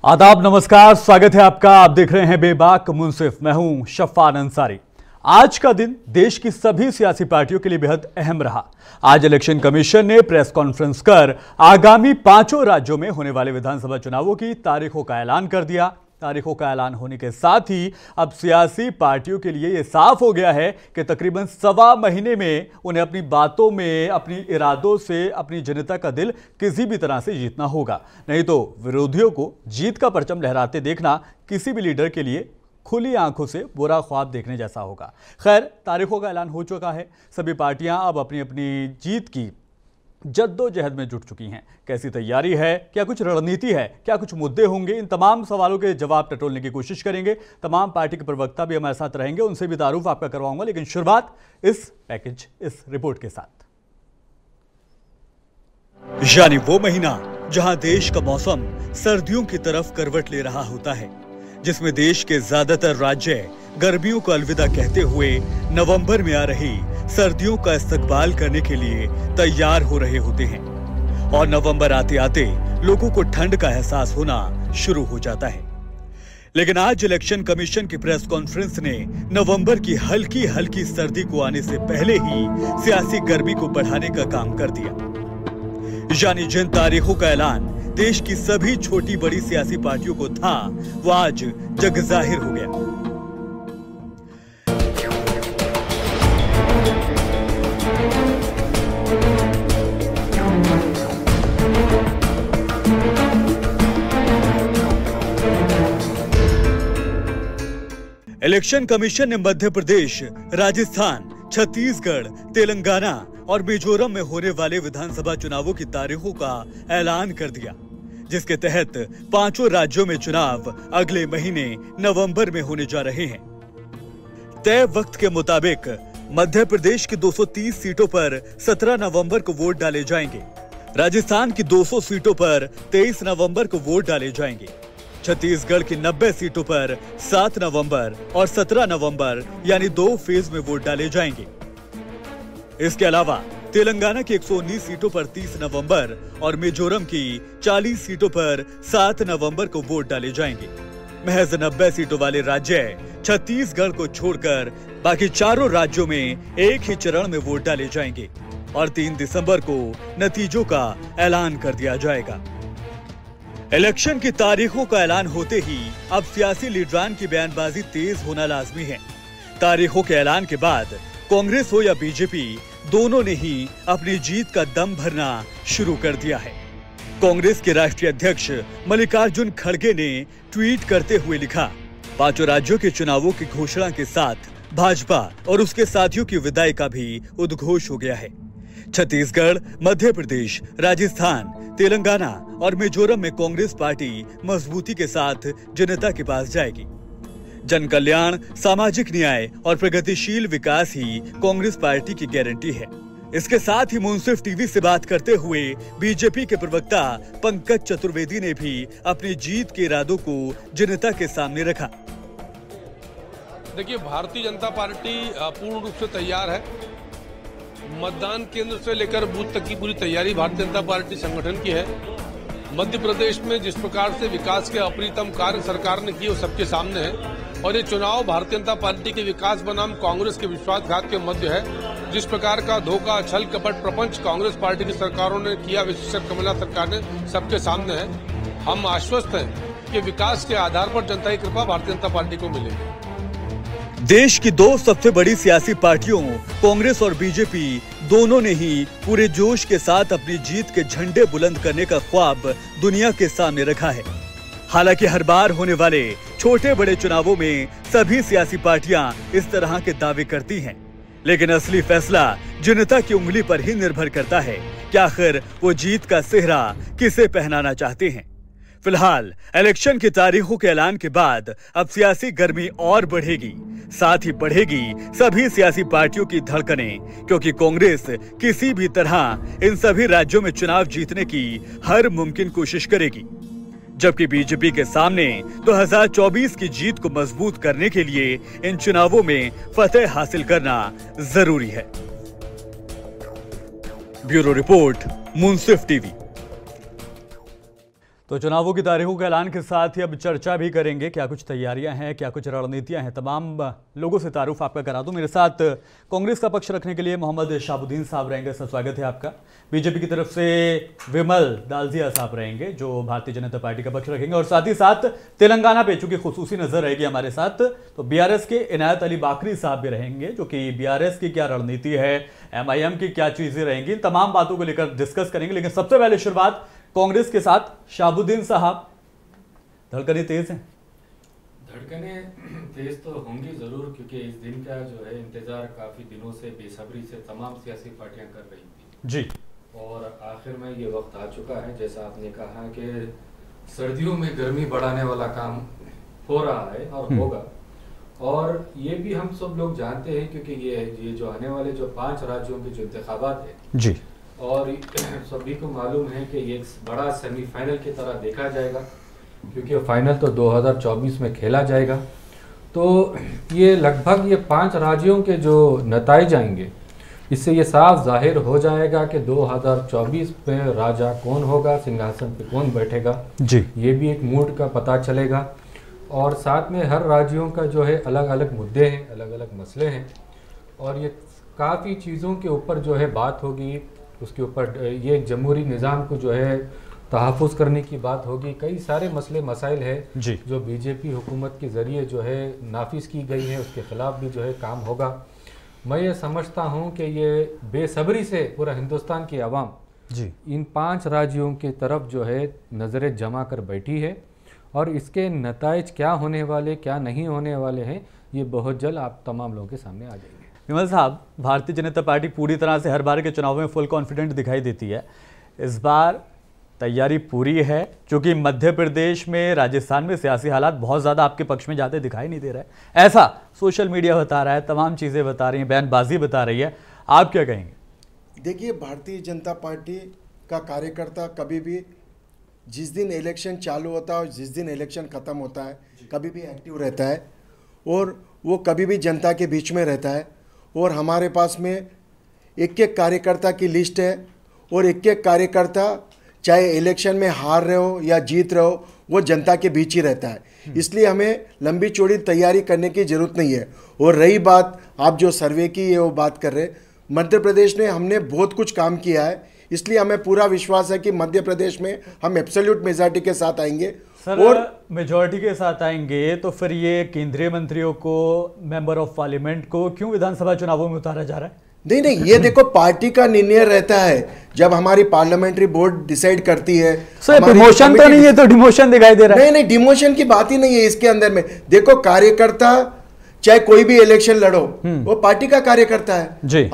आदाब, नमस्कार, स्वागत है आपका। आप देख रहे हैं बेबाक मुंसिफ। मैं हूं शफ़ान अंसारी। आज का दिन देश की सभी सियासी पार्टियों के लिए बेहद अहम रहा। आज इलेक्शन कमीशन ने प्रेस कॉन्फ्रेंस कर आगामी 5 राज्यों में होने वाले विधानसभा चुनावों की तारीखों का ऐलान कर दिया। तारीखों का ऐलान होने के साथ ही अब सियासी पार्टियों के लिए यह साफ हो गया है कि तकरीबन 1.25 महीने में उन्हें अपनी बातों में, अपनी इरादों से अपनी जनता का दिल किसी भी तरह से जीतना होगा। नहीं तो विरोधियों को जीत का परचम लहराते देखना किसी भी लीडर के लिए खुली आंखों से बुरा ख्वाब देखने जैसा होगा। खैर, तारीखों का ऐलान हो चुका है। सभी पार्टियां अब अपनी अपनी जीत की जद्दोजहद में जुट चुकी हैं। कैसी तैयारी है, क्या कुछ रणनीति है, क्या कुछ मुद्दे होंगे, इन तमाम सवालों के जवाब टटोलने की कोशिश करेंगे। तमाम पार्टी के प्रवक्ता भी हमारे साथ रहेंगे, उनसे भी तारुफ आपका करवाऊंगा। लेकिन शुरुआत इस रिपोर्ट के साथ। यानी वो महीना जहां देश का मौसम सर्दियों की तरफ करवट ले रहा होता है, जिसमें देश के ज्यादातर राज्य गर्मियों को अलविदा कहते हुए नवंबर में आ रही सर्दियों का इस्तकबाल करने के लिए तैयार हो रहे होते हैं। और नवंबर आते आते लोगों को ठंड का एहसास होना शुरू हो जाता है। लेकिन आज इलेक्शन कमीशन की प्रेस कॉन्फ्रेंस ने नवंबर की हल्की हल्की सर्दी को आने से पहले ही सियासी गर्मी को बढ़ाने का काम कर दिया। यानी जिन तारीखों का ऐलान देश की सभी छोटी बड़ी सियासी पार्टियों को था, वो आज जग जाहिर हो गया। इलेक्शन कमीशन ने मध्य प्रदेश, राजस्थान, छत्तीसगढ़, तेलंगाना और मिजोरम में होने वाले विधानसभा चुनावों की तारीखों का ऐलान कर दिया, जिसके तहत 5 राज्यों में चुनाव अगले महीने नवंबर में होने जा रहे हैं। तय वक्त के मुताबिक मध्य प्रदेश की 230 सीटों पर 17 नवंबर को वोट डाले जाएंगे। राजस्थान की 200 सीटों पर 23 नवंबर को वोट डाले जाएंगे। छत्तीसगढ़ की 90 सीटों पर 7 नवंबर और 17 नवंबर यानी 2 फेज में वोट डाले जाएंगे। इसके अलावा तेलंगाना की 119 सीटों पर 30 नवंबर और मिजोरम की 40 सीटों पर 7 नवंबर को वोट डाले जाएंगे। महज 90 सीटों वाले राज्य छत्तीसगढ़ को छोड़कर बाकी चारों राज्यों में एक ही चरण में वोट डाले जाएंगे और 3 दिसंबर को नतीजों का ऐलान कर दिया जाएगा। इलेक्शन की तारीखों का ऐलान होते ही अब सियासी लीडरान की बयानबाजी तेज होना लाजमी है। तारीखों के ऐलान के बाद कांग्रेस हो या बीजेपी, दोनों ने ही अपनी जीत का दम भरना शुरू कर दिया है। कांग्रेस के राष्ट्रीय अध्यक्ष मल्लिकार्जुन खड़गे ने ट्वीट करते हुए लिखा, 5 राज्यों के चुनावों की घोषणा के साथ भाजपा और उसके साथियों की विदाई का भी उद्घोष हो गया है। छत्तीसगढ़, मध्य प्रदेश, राजस्थान, तेलंगाना और मिजोरम में कांग्रेस पार्टी मजबूती के साथ जनता के पास जाएगी। जन कल्याण, सामाजिक न्याय और प्रगतिशील विकास ही कांग्रेस पार्टी की गारंटी है। इसके साथ ही मुंसिफ टीवी से बात करते हुए बीजेपी के प्रवक्ता पंकज चतुर्वेदी ने भी अपनी जीत के इरादों को जनता के सामने रखा। देखिए, भारतीय जनता पार्टी पूर्ण रूप से तैयार है। मतदान केंद्र से लेकर बूथ तक की पूरी तैयारी भारतीय जनता पार्टी संगठन की है। मध्य प्रदेश में जिस प्रकार से विकास के अप्रितम कार्य सरकार ने किए वो सबके सामने है और ये चुनाव भारतीय जनता पार्टी के विकास बनाम कांग्रेस के विश्वासघात के मध्य है। जिस प्रकार का धोखा, छल, कपट, प्रपंच कांग्रेस पार्टी की सरकारों ने किया, विशेषकर कमलनाथ सरकार ने, सबके सामने है। हम आश्वस्त हैं कि विकास के आधार पर जनता की कृपा भारतीय जनता पार्टी को मिलेगी। देश की 2 सबसे बड़ी सियासी पार्टियों कांग्रेस और बीजेपी दोनों ने ही पूरे जोश के साथ अपनी जीत के झंडे बुलंद करने का ख्वाब दुनिया के सामने रखा है। हालांकि हर बार होने वाले छोटे बड़े चुनावों में सभी सियासी पार्टियां इस तरह के दावे करती हैं, लेकिन असली फैसला जनता की उंगली पर ही निर्भर करता है कि आखिर वो जीत का सेहरा किसे पहनाना चाहते हैं। फिलहाल इलेक्शन की तारीखों के ऐलान के बाद अब सियासी गर्मी और बढ़ेगी, साथ ही बढ़ेगी सभी सियासी पार्टियों की धड़कनें, क्योंकि कांग्रेस किसी भी तरह इन सभी राज्यों में चुनाव जीतने की हर मुमकिन कोशिश करेगी, जबकि बीजेपी के सामने 2024 की जीत को मजबूत करने के लिए इन चुनावों में फतेह हासिल करना जरूरी है। ब्यूरो रिपोर्ट, मुंसिफ टीवी। तो चुनावों की तारीखों के ऐलान के साथ ही अब चर्चा भी करेंगे, क्या कुछ तैयारियां हैं, क्या कुछ रणनीतियां हैं। तमाम लोगों से तारुफ आपका करा दूं। मेरे साथ कांग्रेस का पक्ष रखने के लिए मोहम्मद शहाबुद्दीन साहब रहेंगे, सर स्वागत है आपका। बीजेपी की तरफ से विमल दालजिया साहब रहेंगे जो भारतीय जनता पार्टी का पक्ष रखेंगे, और साथ ही साथ तेलंगाना पे चूंकि खुसूसी नजर रहेगी हमारे साथ, तो बीआरएस के इनायत अली बाकरी साहब भी रहेंगे जो कि बीआरएस की क्या रणनीति है, एमआईएम की क्या चीजें रहेंगी, इन तमाम बातों को लेकर डिस्कस करेंगे। लेकिन सबसे पहले शुरुआत कांग्रेस के साथ। शहाबुद्दीन साहब, धड़कनें तेज हैं? धड़कनें तेज तो होंगी जरूर, क्योंकि इस दिन का जो है इंतजार काफी दिनों से बेसब्री से तमाम सियासी पार्टियां कर रही थी जी, और आखिर में ये वक्त आ चुका है। जैसा आपने कहा कि सर्दियों में गर्मी बढ़ाने वाला काम हो रहा है और होगा, और ये भी हम सब लोग जानते हैं क्योंकि ये जो आने वाले जो 5 राज्यों के जो इंतखाबात है जी, और सभी को मालूम है कि ये एक बड़ा सेमीफाइनल की तरह देखा जाएगा, क्योंकि फाइनल तो 2024 में खेला जाएगा। तो ये लगभग ये 5 राज्यों के जो नताइज आएंगे, इससे ये साफ जाहिर हो जाएगा कि 2024 में राजा कौन होगा, सिंहासन पे कौन बैठेगा जी। ये भी एक मूड का पता चलेगा। और साथ में हर राज्यों का जो है अलग अलग मुद्दे हैं, अलग अलग मसले हैं, और ये काफ़ी चीज़ों के ऊपर जो है बात होगी। उसके ऊपर ये जमहूरी निज़ाम को जो है तहफ़्फ़ुज़ करने की बात होगी। कई सारे मसले मसाइल हैं जो बीजेपी हुकूमत के ज़रिए जो है नाफिज की गई है, उसके ख़िलाफ़ भी जो है काम होगा। मैं ये समझता हूँ कि ये बेसब्री से पूरा हिंदुस्तान की आवाम जी इन 5 राज्यों के तरफ जो है नज़रें जमा कर बैठी है, और इसके नताइज क्या होने वाले क्या नहीं होने वाले हैं ये बहुत जल्द आप तमाम लोगों के सामने आ जाएंगे। विमल साहब, भारतीय जनता पार्टी पूरी तरह से हर बार के चुनाव में फुल कॉन्फिडेंट दिखाई देती है। इस बार तैयारी पूरी है, क्योंकि मध्य प्रदेश में, राजस्थान में सियासी हालात बहुत ज़्यादा आपके पक्ष में जाते दिखाई नहीं दे रहा है, ऐसा सोशल मीडिया बता रहा है, तमाम चीज़ें बता रही हैं, बयानबाजी बता रही है, आप क्या कहेंगे? देखिए, भारतीय जनता पार्टी का कार्यकर्ता कभी भी जिस दिन इलेक्शन चालू होता है और जिस दिन इलेक्शन ख़त्म होता है कभी भी एक्टिव रहता है, और वो कभी भी जनता के बीच में रहता है। और हमारे पास में एक एक कार्यकर्ता की लिस्ट है, और एक एक कार्यकर्ता चाहे इलेक्शन में हार रहे हो या जीत रहे हो वो जनता के बीच ही रहता है। इसलिए हमें लंबी चौड़ी तैयारी करने की ज़रूरत नहीं है। और रही बात आप जो सर्वे की है वो बात कर रहे, मध्य प्रदेश में हमने बहुत कुछ काम किया है, इसलिए हमें पूरा विश्वास है कि मध्य प्रदेश में हम एब्सोल्यूट मेजॉरिटी के साथ आएंगे। सर, और मेजॉरिटी के साथ आएंगे तो फिर ये केंद्रीय मंत्रियों को, मेंबर ऑफ पार्लियामेंट को क्यों विधानसभा चुनावों में उतारा जा रहा है? नहीं, ये देखो पार्टी का निर्णय रहता है, जब हमारी पार्लियामेंट्री बोर्ड डिसाइड करती है। सर, डिमोशन तो नहीं है, तो डिमोशन दिखाई दे रहा है। नहीं, डिमोशन की बात ही नहीं है इसके अंदर में। देखो, कार्यकर्ता चाहे कोई भी इलेक्शन लड़ो वो पार्टी का कार्यकर्ता है जी।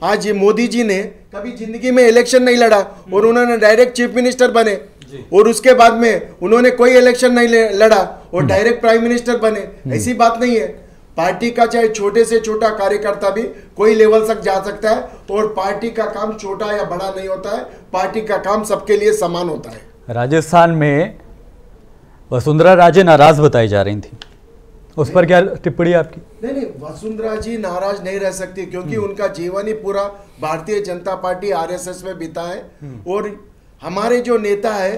आज मोदी जी ने कभी जिंदगी में इलेक्शन नहीं लड़ा और उन्होंने डायरेक्ट चीफ मिनिस्टर बने, और उसके बाद में उन्होंने कोई इलेक्शन नहीं लड़ा और डायरेक्ट प्राइम मिनिस्टर बने। ऐसी बात नहीं है। पार्टी का चाहे छोटे से छोटा कार्यकर्ता भी कोई लेवल तक जा सकता है, और पार्टी का काम छोटा या बड़ा नहीं होता है, पार्टी का काम सबके लिए समान होता है। राजस्थान में वसुंधरा राजे नाराज बताई जा रही थी, उस पर क्या टिप्पणी आपकी? नहीं, वसुंधरा जी नाराज नहीं रह सकती, क्योंकि उनका जीवन ही पूरा भारतीय जनता पार्टी आरएसएस में बीता है, और हमारे जो नेता है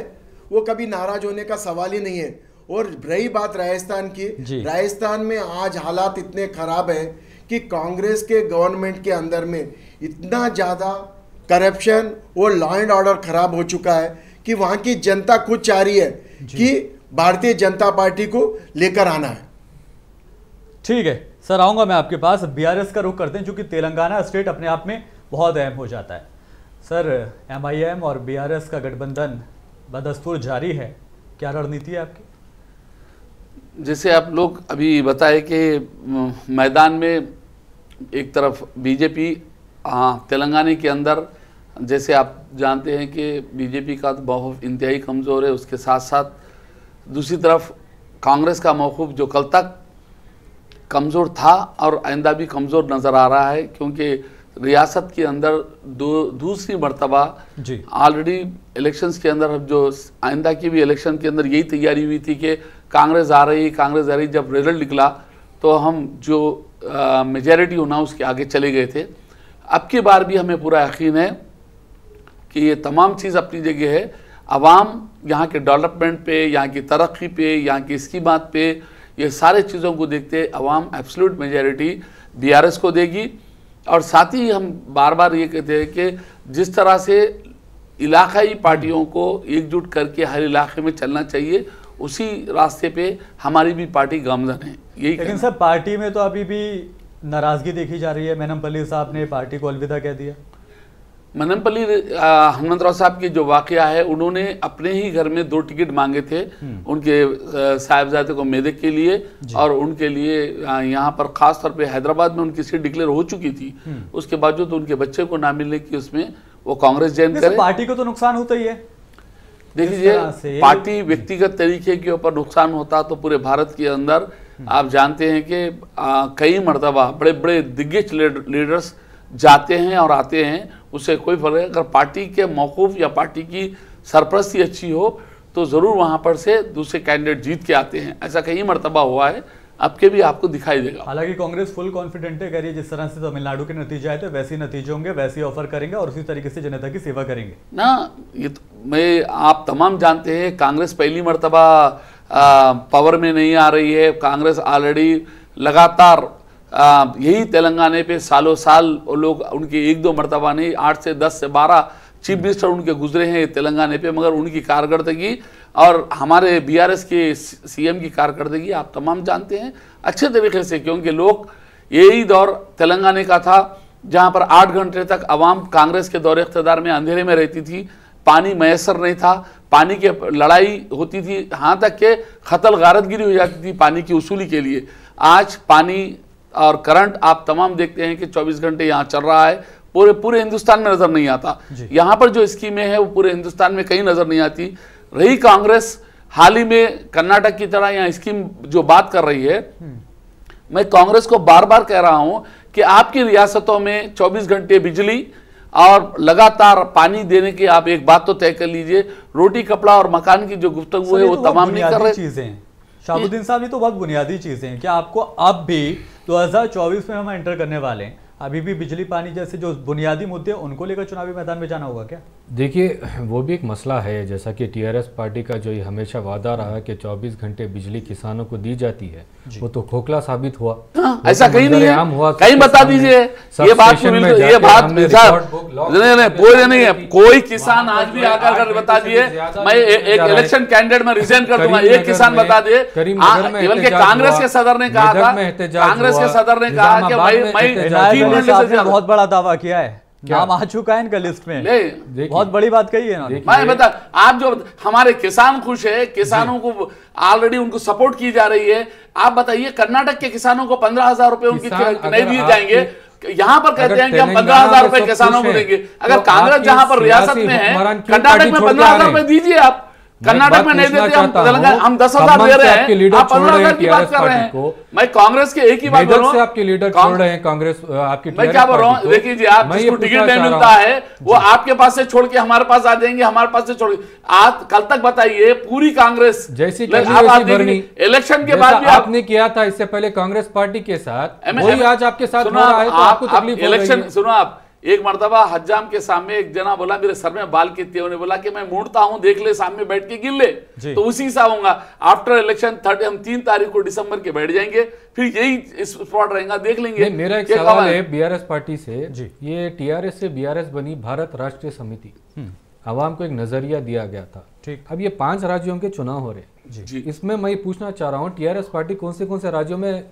वो कभी नाराज होने का सवाल ही नहीं है। और रही बात राजस्थान की, राजस्थान में आज हालात इतने खराब है कि कांग्रेस के गवर्नमेंट के अंदर में इतना ज़्यादा करप्शन और लॉ एंड ऑर्डर खराब हो चुका है कि वहाँ की जनता खुद चाह रही है कि भारतीय जनता पार्टी को लेकर आना है। ठीक है सर, आऊँगा मैं आपके पास। बीआरएस का रुख करते हैं, क्योंकि तेलंगाना स्टेट अपने आप में बहुत अहम हो जाता है। सर, एमआईएम और बीआरएस का गठबंधन बदस्तूर जारी है, क्या रणनीति है आपकी? जैसे आप लोग अभी बताए कि मैदान में एक तरफ बीजेपी, तेलंगाना के अंदर जैसे आप जानते हैं कि बीजेपी का तो बहुत इंतहाई कमज़ोर है, उसके साथ साथ दूसरी तरफ कांग्रेस का मौक़िफ़ जो कल तक कमज़ोर था और आइंदा भी कमज़ोर नज़र आ रहा है, क्योंकि रियासत के अंदर दूसरी मरतबा ऑलरेडी इलेक्शंस के अंदर जो आइंदा की भी इलेक्शन के अंदर यही तैयारी हुई थी कि कांग्रेस आ रही, जब रिजल्ट निकला तो हम जो मेजॉरिटी होना उसके आगे चले गए थे। अब की बार भी हमें पूरा यकीन है कि ये तमाम चीज़ अपनी जगह है। अवाम यहाँ के डेवलपमेंट पे, यहाँ की तरक्की पे, यहाँ की स्कीमात पे, ये सारे चीज़ों को देखते अवाम एब्सोल्यूट मेजॉरिटी बीआरएस को देगी। और साथ ही हम बार बार ये कहते हैं कि जिस तरह से इलाकाई पार्टियों को एकजुट करके हर इलाके में चलना चाहिए, उसी रास्ते पे हमारी भी पार्टी गामजन है। यही लेकिन सर पार्टी में तो अभी भी नाराजगी देखी जा रही है। मैनमपल्ली साहब ने पार्टी को अलविदा कह दिया। मनमपल्ली हनुमंतराव साहब की जो वाकया है, उन्होंने अपने ही घर में 2 टिकट मांगे थे उनके साहिबजादे को मेदक के लिए, और उनके लिए यहाँ पर खास तौर पे हैदराबाद में उनकी सीट डिक्लेयर हो चुकी थी। उसके बावजूद तो उनके बच्चे को ना मिलने की उसमें वो कांग्रेस ज्वाइन करे। पार्टी को तो नुकसान होता ही है। देखिए, पार्टी व्यक्तिगत तरीके के ऊपर नुकसान होता तो पूरे भारत के अंदर आप जानते हैं कि कई मरतबा बड़े बड़े दिग्गज लीडर्स जाते हैं और आते हैं, उससे कोई फर्क नहीं। अगर पार्टी के मौकूफ या पार्टी की सरपरस्ती अच्छी हो तो ज़रूर वहाँ पर से दूसरे कैंडिडेट जीत के आते हैं। ऐसा कई मरतबा हुआ है, अब के भी आपको दिखाई देगा। हालांकि कांग्रेस फुल कॉन्फिडेंट है, कह रही है जिस तरह से तमिलनाडु के नतीजे आए थे वैसे ही नतीजे होंगे, वैसे ही ऑफर करेंगे और उसी तरीके से जनता की सेवा करेंगे ना। ये तो मैं आप तमाम जानते हैं, कांग्रेस पहली मरतबा पावर में नहीं आ रही है। कांग्रेस ऑलरेडी लगातार यही तेलंगाना पे सालों साल लोग उनके 1-2 मरतबा नहीं, 8 से 10 से 12 चीफ मिनिस्टर उनके गुजरे हैं तेलंगाना पे, मगर उनकी कारकर्दगी और हमारे बीआरएस के सीएम की कारकर्दगी आप तमाम जानते हैं अच्छे तरीके से, क्योंकि लोग यही दौर तेलंगाना का था जहां पर 8 घंटे तक अवाम कांग्रेस के दौर इख्तियार में अंधेरे में रहती थी, पानी मैसर नहीं था, पानी की लड़ाई होती थी, यहाँ तक के कत्ल गारतगिरी हो जाती थी पानी की उसूली के लिए। आज पानी और करंट आप तमाम देखते हैं कि 24 घंटे यहाँ चल रहा है, पूरे हिंदुस्तान में नजर नहीं आता। यहाँ पर जो स्कीमें हैं वो पूरे हिंदुस्तान में कहीं नजर नहीं आती। रही कांग्रेस हाल ही में कर्नाटक की तरह यहाँ स्कीम जो बात कर रही है, मैं कांग्रेस को बार बार कह रहा हूं कि आपकी रियासतों में 24 घंटे बिजली और लगातार पानी देने की आप एक बात तो तय कर लीजिए, रोटी कपड़ा और मकान की जो गुफ्तगू है वो तमाम नहीं कर रहे। चीजें शाहबुद्दीन साहब, ये तो बहुत बुनियादी चीजें हैं। क्या आपको अब भी 2024 में हम एंटर करने वाले हैं, अभी भी बिजली पानी जैसे जो बुनियादी मुद्दे उनको लेकर चुनावी मैदान में जाना होगा क्या? देखिए, वो भी एक मसला है, जैसा कि टीआरएस पार्टी का जो ये हमेशा वादा रहा कि 24 घंटे बिजली किसानों को दी जाती है, वो तो खोखला साबित हुआ। ऐसा कहीं नहीं है, कहीं बता दीजिए ये बात नहीं है। कोई किसान आज भी आकर बता दिए मैं एक इलेक्शन कैंडिडेट में रिजाइन कर दूंगा, एक किसान बता दिए। बल्कि कांग्रेस के सदर ने कहा था, कांग्रेस के सदर ने कहा कि मैं बहुत बड़ा दावा किया है, नाम आ चुका है इनका लिस्ट में, बहुत बड़ी बात कही है ना। मैं बता, आप जो हमारे किसान खुश है, किसानों को ऑलरेडी उनको सपोर्ट की जा रही है। आप बताइए कर्नाटक के किसानों को 15,000 रुपए उनकी नहीं दिए जाएंगे, यहाँ पर कहते हैं कि हम 15,000 रुपए किसानों को देंगे। अगर कांग्रेस जहां पर रियासत में है, कर्नाटक में 15,000 रुपए दीजिए आप, कर्नाटक में नहीं देते, हम 10,000 दे रहे हैं, आप 15,000 की बात कर रहे हैं। मैं कांग्रेस के एक ही बात बोल रहा हूं, आपके लीडर छोड़ रहे हैं कांग्रेस आपकी। मैं क्या बोल रहा हूं, देखिए जी, आप जिसको टिकट नहीं मिलता है वो आपके पास से छोड़ के हमारे पास आ जाएंगे, हमारे पास से छोड़ आज कल तक बताइए पूरी कांग्रेस जैसी इलेक्शन के बाद भी आपने किया था इससे पहले कांग्रेस पार्टी के साथ, वही आज आपके साथ हो रहा है, तो आपको तकलीफ हो रही है। इलेक्शन सुनो आप, एक मरतबा हज्जाम के सामने एक जना बोला मेरे सर में बाल कितने, उन्होंने बोला कि मैं मुड़ता हूं, देख ले सामने बैठ के गिन ले, तो उसी हिसाब होगा। आफ्टर इलेक्शन 30 हम 3 तारीख को दिसंबर के बैठ जाएंगे, फिर यही स्पॉट रहेगा, देख लेंगे। मेरा एक सवाल है बीआरएस पार्टी से, ये टीआरएस से बीआरएस बनी भारत राष्ट्रीय समिति, आवाम को एक नजरिया दिया गया था, ठीक। अब ये 5 राज्यों के चुनाव हो रहे, इसमें मैं पूछना चाह रहा हूँ टीआरएस पार्टी कौन से राज्यों में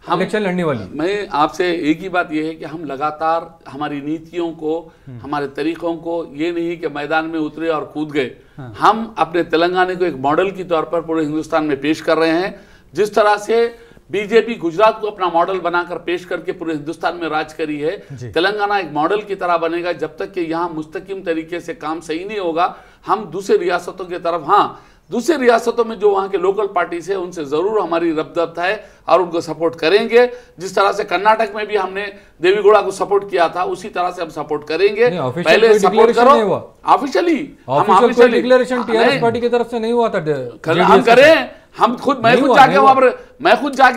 इलेक्शन लड़ने वाली? मैं आपसे एक ही बात यह है कि हम लगातार हमारी नीतियों को, हमारे तरीकों को, ये नहीं कि मैदान में उतरे और कूद गए, हम अपने तेलंगाना को एक मॉडल के तौर पर पूरे हिंदुस्तान में पेश कर रहे हैं। जिस तरह से बीजेपी गुजरात को अपना मॉडल बनाकर पेश करके पूरे हिंदुस्तान में राज करी है, तेलंगाना एक मॉडल की तरह बनेगा। जब तक कि यहाँ मुस्तकिम तरीके से काम सही नहीं होगा, हम दूसरी रियासतों की तरफ, हाँ दूसरी रियासतों में जो वहां के लोकल पार्टीज है उनसे जरूर हमारी रब्त है और उनको सपोर्ट करेंगे। जिस तरह से कर्नाटक में भी हमने देवीगौड़ा को सपोर्ट किया था, उसी तरह से हम सपोर्ट करेंगे। पहले सपोर्ट करो ऑफिशियली, हम डिक्लेरेशन टीआरएस पार्टी की तरफ से नहीं हुआ था, हम करें, हम खुद, मैं खुद जाके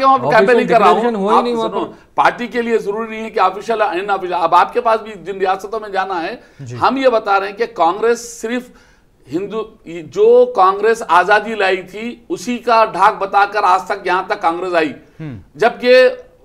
वहां पर कैंपेनिंग कर रहा हूं। पार्टी के लिए जरूरी नहीं है कि ऑफिशियल अब आपके पास भी जिन रियासतों में जाना है, हम ये बता रहे हैं कि कांग्रेस सिर्फ हिंदू जो कांग्रेस आजादी लाई थी उसी का ढाक बताकर आज तक यहां तक कांग्रेस आई, जबकि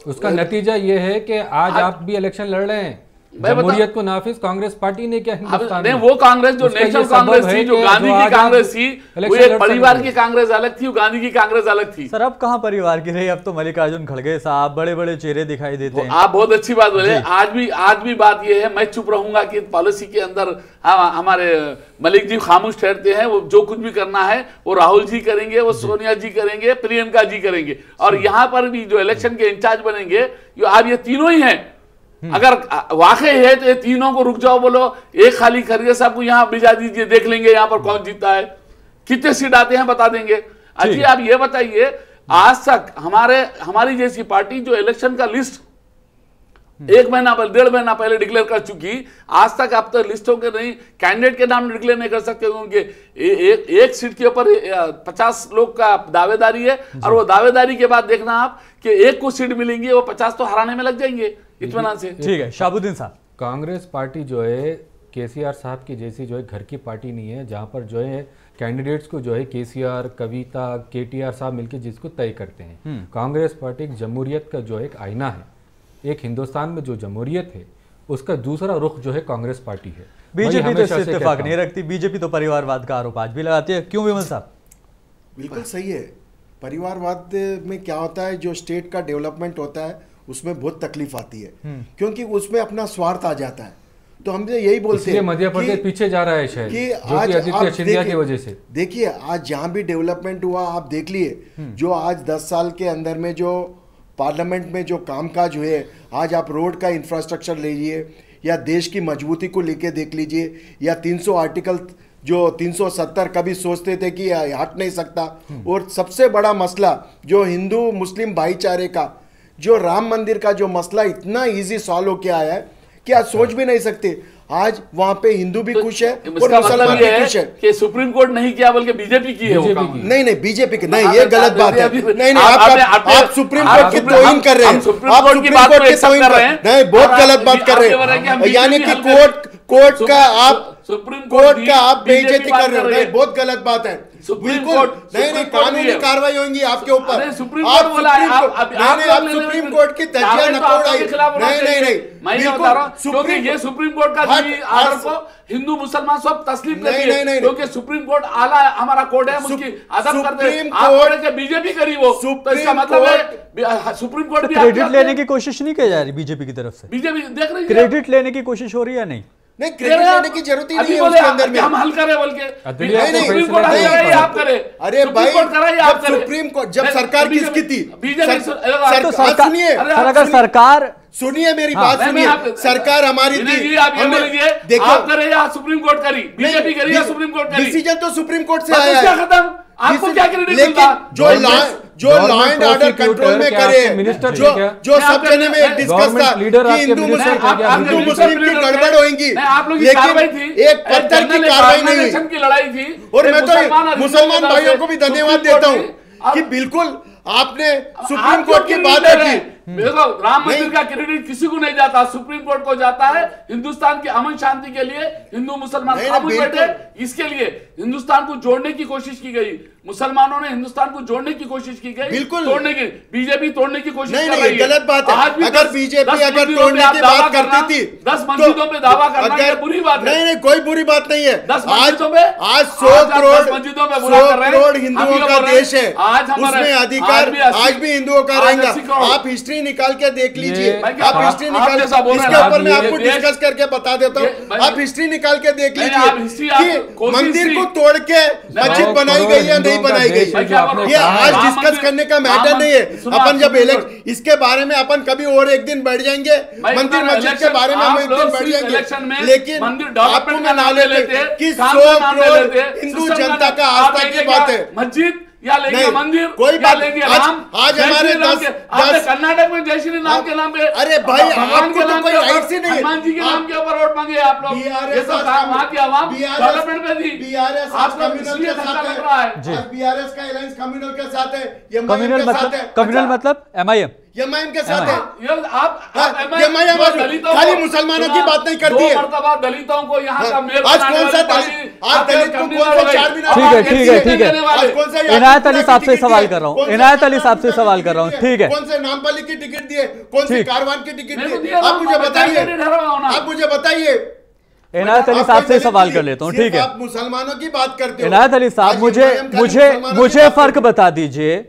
उसका नतीजा ये है कि आज आप भी इलेक्शन लड़ रहे हैं। जमहूरियत को नाफिज कांग्रेस पार्टी ने क्या हिंदुस्तान नहीं, वो कांग्रेस जो नेशनल कांग्रेस थी, जो गांधी की कांग्रेस थी, वो एक परिवार की कांग्रेस अलग थी, गांधी की कांग्रेस अलग थी। सर अब कहां परिवार की रही, अब तो मल्लिकार्जुन खड़गे साहब बड़े बड़े चेहरे दिखाई देते हैं। आप बहुत अच्छी बात बोले। आज भी बात ये है, मैं चुप रहूंगा कि पॉलिसी के अंदर हमारे मलिक जी खामोश ठहरते हैं। वो जो कुछ भी करना है वो राहुल जी करेंगे, वो सोनिया जी करेंगे, प्रियंका जी करेंगे, और यहाँ पर भी जो इलेक्शन के इंचार्ज बनेंगे अब ये तीनों ही हैं। अगर वाकई है तो ये तीनों को रुक जाओ बोलो, एक खाली खड़गे साहब को यहाँ भिजा दीजिए, देख लेंगे यहाँ पर कौन जीता है, कितने सीट आते हैं बता देंगे। अजी आप ये बताइए, आज तक हमारी जैसी पार्टी जो इलेक्शन का लिस्ट 1 महीना पहले 1.5 महीना पहले डिक्लेयर कर चुकी, आज तक आप तो लिस्टों के नहीं, कैंडिडेट के नाम डिक्लेयर नहीं कर सकते, उनके एक सीट के ऊपर 50 लोग का दावेदारी है, और वो दावेदारी के बाद देखना आप कि एक को सीट मिलेंगी, वो 50 तो हराने में लग जाएंगे इत्मीनान से। ठीक है शाहबुद्दीन साहब, कांग्रेस पार्टी जो है केसीआर साहब की जैसी जो है घर की पार्टी नहीं है, जहां पर जो है कैंडिडेट्स को जो है केसीआर, कविता, केटीआर साहब मिलकर जिसको तय करते हैं। कांग्रेस पार्टी एक जमहूरियत का जो एक आईना है, एक हिंदुस्तान में जो जमहूरियत है उसका दूसरा रुख जो है कांग्रेस पार्टी है। बीजेपी तो इससे इत्तेफाक नहीं रखती, बीजेपी तो परिवारवाद का आरोप आज भी लगाती है, क्यों विमल साहब? बिल्कुल सही है। परिवारवाद में क्या होता है, जो स्टेट का डेवलपमेंट होता है उसमें बहुत तकलीफ आती है, क्योंकि उसमें अपना स्वार्थ आ जाता है। तो हमसे यही बोलते हैं मध्य प्रदेश पीछे जा रहा है शायद, कि जो आज कि आदित्य सिंधिया की वजह से। देखिए आज जहां भी डेवलपमेंट हुआ आप देख लिए, जो आज 10 साल के अंदर में जो पार्लियामेंट में जो कामकाज हुए, आज आप रोड का इंफ्रास्ट्रक्चर लीजिए या देश की मजबूती को लेके देख लीजिए, या 300 आर्टिकल जो 370 कभी सोचते थे कि हट नहीं सकता, और सबसे बड़ा मसला जो हिंदू मुस्लिम भाईचारे का, जो राम मंदिर का जो मसला इतना इजी सॉल्व हो किया है कि आज सोच भी नहीं सकते। आज वहां पे हिंदू भी खुश है और मुसलमान भी खुश है कि सुप्रीम कोर्ट नहीं किया बल्कि बीजेपी की है वो काम। नहीं बीजेपी की नहीं, ये गलत बात है। नहीं आप सुप्रीम कोर्ट की तौहीन कर रहे हैं, आप सुप्रीम कोर्ट की तौहीन कर रहे हैं, नहीं बहुत गलत बात कर रहे हैं, यानी कि कोर्ट का आप बेइज्जती कर रहे हो, नहीं बहुत गलत बात है। बिल्कुल नहीं कानूनी कार्रवाई होंगी आपके ऊपर। सुप्रीम कोर्ट बोला आप सुप्रीम कोर्ट की धज्जियां न उड़ाइए। नहीं मैं ये बता रहा हूं क्योंकि ये सुप्रीम कोर्ट का आर्डर को हिंदू मुसलमान सब तस्लीम करती है, क्योंकि सुप्रीम कोर्ट आला हमारा कोर्ट है, उसकी अदब करते हैं। आप बोल रहे हैं बीजेपी करी वो, तो इसका मतलब है सुप्रीम कोर्ट भी क्रेडिट लेने की कोशिश नहीं की जा रही बीजेपी की तरफ से। बीजेपी देख रही है क्रेडिट लेने की कोशिश हो रही है नहीं? नहीं क्रेडिट लेने की जरूरत ही नहीं है उसके अंदर में। हम हल करें बोल के सुप्रीम कोर्ट कराइए आप करें। अरे भाई सुप्रीम कोर्ट जब सरकार किसकी थी? अगर सरकार सुनिए मेरी बात सुनिए, सरकार हमारी थी, देखो आप करें या सुप्रीम कोर्ट करी, बीजेपी करी या सुप्रीम कोर्ट करी, डिसीजन तो सुप्रीम कोर्ट से आया है। खत्म, आपको क्या क्रेडिट मिलता? जो लॉ एंड ऑर्डर कंट्रोल में करे, जो सब जने में डिस्कस था कि हिंदू मुस्लिम की गड़बड़ होगी, लेकिन एक पत्थर की कार्रवाई नहीं हुई। लड़ाई थी। और मैं तो मुसलमान भाइयों को भी धन्यवाद देता हूँ कि बिल्कुल आपने सुप्रीम कोर्ट की बात रखी। देखो राम मंदिर का क्रेडिट किसी को नहीं जाता, सुप्रीम कोर्ट को जाता है। हिंदुस्तान की अमन शांति के लिए हिंदू मुसलमान खामोश बैठे, इसके लिए हिंदुस्तान को जोड़ने की कोशिश की गई, मुसलमानों ने हिंदुस्तान को जोड़ने की कोशिश की गई, बिल्कुल तोड़ने की, बीजेपी तोड़ने की कोशिश कर रही है। गलत बात है। अगर बीजेपी अगर तोड़ने की बात करती थी, 10 मस्जिदों पे दावा करना ये बुरी बात है। नहीं कोई बुरी बात नहीं है। 10 मस्जिदों पे आज 100 मस्जिदों में बुरा कर रहे हैं। 100 करोड़ हिंदुओं का देश है, आज उसमें अधिकार आज भी हिंदुओं का रहेगा। आप हिस्ट्री निकाल के देख लीजिए, आप हिस्ट्री निकाल, इसके ऊपर मैं आपको डिस्कस करके बता देता हूँ। आप हिस्ट्री निकाल के देख लीजिए कि मंदिर को तोड़ के मस्जिद बनाई गई या नहीं बनाई गई, ये आज डिस्कस करने का मैटर नहीं है। अपन जब इसके बारे में अपन कभी और एक दिन बैठ जाएंगे, मंदिर मस्जिद के बारे में हम एक दिन बैठ जाएंगे, लेकिन आपको मैं ना लेते कि 100 करोड़ हिंदू जनता का आस्था की बात है। मस्जिद या लेंगे मंदिर, कोई बात लेंगे आज हमारे 10 कर्नाटक में जय श्री राम के नाम पे, अरे भाई आपको तो कोई राइट से नहीं, हनुमान जी के नाम के ऊपर वोट मांगे आप लोग। ये सब वहां की आवाम डेवलपमेंट में थी। बीआरएस आप कम्युनल के साथ लग रहा है, बीआरएस का अलायंस कम्युनल के साथ है, कम्युनल मतलब एमआईएम एमआईएम के साथ है। एमआईएम खाली मुसलमानों की बात नहीं करती है। दलितों को यहाँ का मेयर आज कौन सा दलित, आज दलित को कौन सा 4 मीनार, ठीक है इनायत अली साहब से सवाल कर रहा हूँ, इनायत अली साहब से सवाल कर रहा हूँ, ठीक है। कौन से नामपाली की टिकट दिए, कौन सी कारवान की टिकट दिए, आप मुझे बताइए, आप मुझे बताइए। इनायत अली साहब से सवाल कर लेता हूँ, ठीक है। आप मुसलमानों की बात करते हो। इनायत अली साहब, मुझे फर्क बता दीजिए।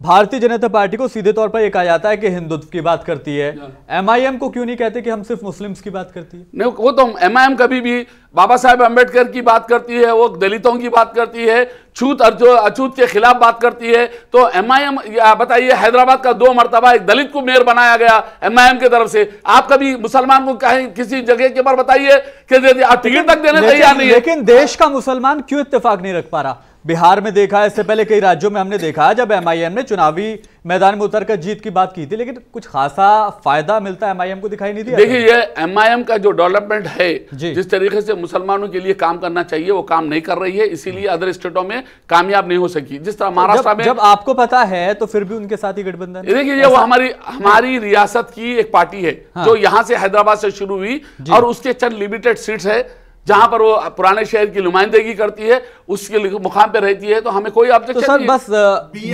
भारतीय जनता पार्टी को सीधे तौर पर यह कहा जाता है कि हिंदुत्व की बात करती है, एमआईएम को क्यों नहीं कहते कि हम सिर्फ मुस्लिम्स की बात करती है? नहीं, वो तो एमआईएम कभी भी बाबा साहेब अम्बेडकर की बात करती है, वो दलितों की बात करती है, छूत और जो अछूत के खिलाफ बात करती है। तो एमआईएम, बताइए, हैदराबाद का 2 मरतबा एक दलित को मेयर बनाया गया एमआईएम की तरफ से। आप कभी मुसलमान को कहीं किसी जगह के ऊपर बताइए कि टिकट तक देने तैयार नहीं है। लेकिन देश का मुसलमान क्यों इत्तेफाक नहीं रख पा रहा? बिहार में देखा है, इससे पहले कई राज्यों में हमने देखा है जब एमआईएम ने चुनावी मैदान में उतरकर जीत की बात की थी, लेकिन कुछ खासा फायदा मिलता एमआईएम को दिखाई नहीं दिया। देखिए, ये एमआईएम का जो डेवलपमेंट है, जिस तरीके से मुसलमानों के लिए काम करना चाहिए वो काम नहीं कर रही है, इसीलिए अदर स्टेटों में कामयाब नहीं हो सकी। जिस तरह महाराष्ट्र में, जब आपको पता है तो फिर भी उनके साथ ही गठबंधन। देखिए, ये वो हमारी रियासत की एक पार्टी है जो यहाँ से हैदराबाद से शुरू हुई और उसके चंद लिमिटेड सीट्स है जहां पर वो पुराने शहर की नुमाइंदगी करती है, उसके मुकाम पे रहती है, तो हमें कोई ऑब्जेक्शन तो सर बस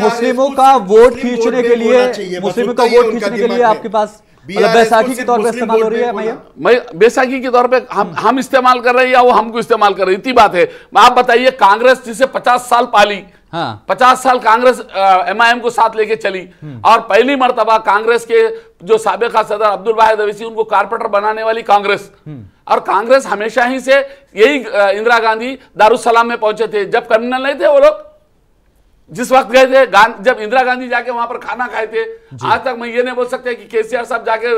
मुस्लिमों का वोट खींचने के लिए, मुस्लिमों का वोट खींचने के लिए आपके पास बैसाखी के तौर पर इस्तेमाल हो रही है मैं बैसाखी के तौर पे हम इस्तेमाल कर रहे हैं या वो हमको इस्तेमाल कर रही है, इतनी बात है। आप बताइए, कांग्रेस जिसे 50 साल पाली, 50 साल कांग्रेस एमआईएम को साथ लेके चली और पहली मर्तबा कांग्रेस के जो साबिका सदर अब्दुल वाहिद अवैसी, उनको कारपोरेटर बनाने वाली कांग्रेस। और कांग्रेस हमेशा ही से यही, इंदिरा गांधी दारुसलाम में पहुंचे थे जब कर्नल नहीं थे वो लोग, जिस वक्त गए थे, जब इंदिरा गांधी जाके वहां पर खाना खाए थे। आज तक मैं ये नहीं बोल सकते कि केसीआर साहब जाके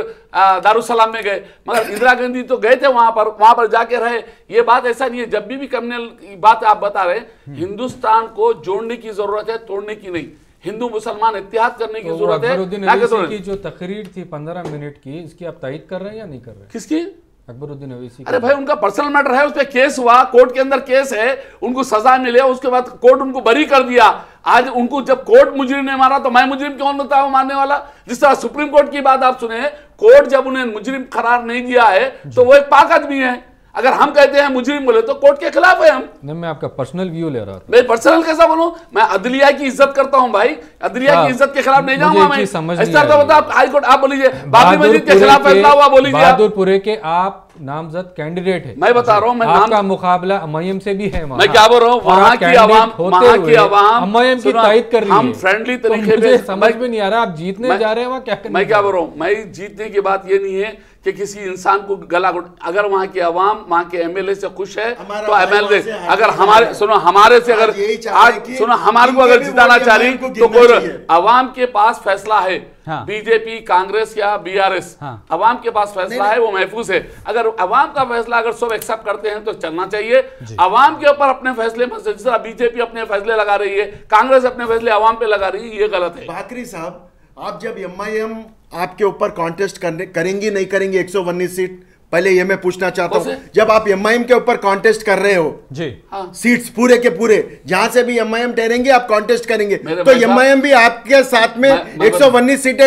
दारुसलाम में गए, मगर इंदिरा गांधी तो गए थे वहां पर जाके रहे। ये बात ऐसा नहीं है। जब भी कर्नल की बात आप बता रहे, हिंदुस्तान को जोड़ने की जरूरत है, तोड़ने की नहीं। हिंदू मुसलमान इत्तेहाद करने की जरूरत है। की जो तकरीर थी 15 मिनट की, इसकी आप तायद कर रहे हैं या नहीं कर रहे? किसकी? अकबरुद्दीन अवैसी। अरे भाई, उनका पर्सनल मैटर है, उस पर केस हुआ, कोर्ट के अंदर केस है, उनको सजा मिले, उसके बाद कोर्ट उनको बरी कर दिया। आज उनको जब कोर्ट मुजरिम ने मारा तो मैं मुजरिम क्यों होता हूं मानने वाला? जिस तरह सुप्रीम कोर्ट की बात आप सुने, कोर्ट जब उन्हें मुजरिम करार नहीं दिया है तो वो एक पाक आदमी है। अगर हम कहते हैं मुजरिम बोले तो कोर्ट के खिलाफ है हम। नहीं, मैं आपका पर्सनल व्यू ले रहा था। मैं पर्सनल कैसा बोलूं? मैं अदलिया की इज्जत करता हूं भाई, अदलिया की इज्जत के खिलाफ नहीं जाऊंगा मैं। इस तरह तो बता, हाई कोर्ट आप बोलिए, बाबरी मस्जिद के खिलाफ फैसला हुआ, बोलिए। बहादुरपुरे के आप नामजद कैंडिडेट है, मैं बता रहा हूँ, मैं आपका मुकाबला एमआईएम से भी है। मैं क्या बोल रहा हूँ, वहां की आवाम एमआईएम की तायद कर रही है। हम फ्रेंडली तरीके से, समझ में नहीं आ रहा आप जीतने जा रहे हैं वहां क्या करने? मैं क्या बोल रहा हूँ, मैं जीतने की बात ये नहीं है कि किसी इंसान को गला घोट, अगर वहां की आवाम वहां के एमएलए से खुश है तो एमएलए, अगर हमारे हमारे से अगर आज हमारे को अगर जिताना चाह रही तो कोई आवाम के पास फैसला है। बीजेपी, कांग्रेस या बीआरएस, अवाम के पास फैसला है, वो महफूज है। अगर अवाम का फैसला अगर सब एक्सेप्ट करते हैं तो चलना चाहिए। अवाम के ऊपर अपने फैसले, जिस तरह बीजेपी अपने फैसले लगा रही है, कांग्रेस अपने फैसले अवाम पे लगा रही है, ये गलत है। बाकरी साहब, आप जब एमआईएम आपके ऊपर कॉन्टेस्ट करेंगी नहीं करेंगी 119 सीट, पहले ये मैं पूछना चाहता हूं, जब आप एमआईएम के ऊपर कॉन्टेस्ट कर रहे हो जी, सीट्स पूरे के पूरे, जहां से भी एमआईएम ठहरेंगे आप कॉन्टेस्ट करेंगे, तो एमआईएम भी आपके साथ में 119 सीटें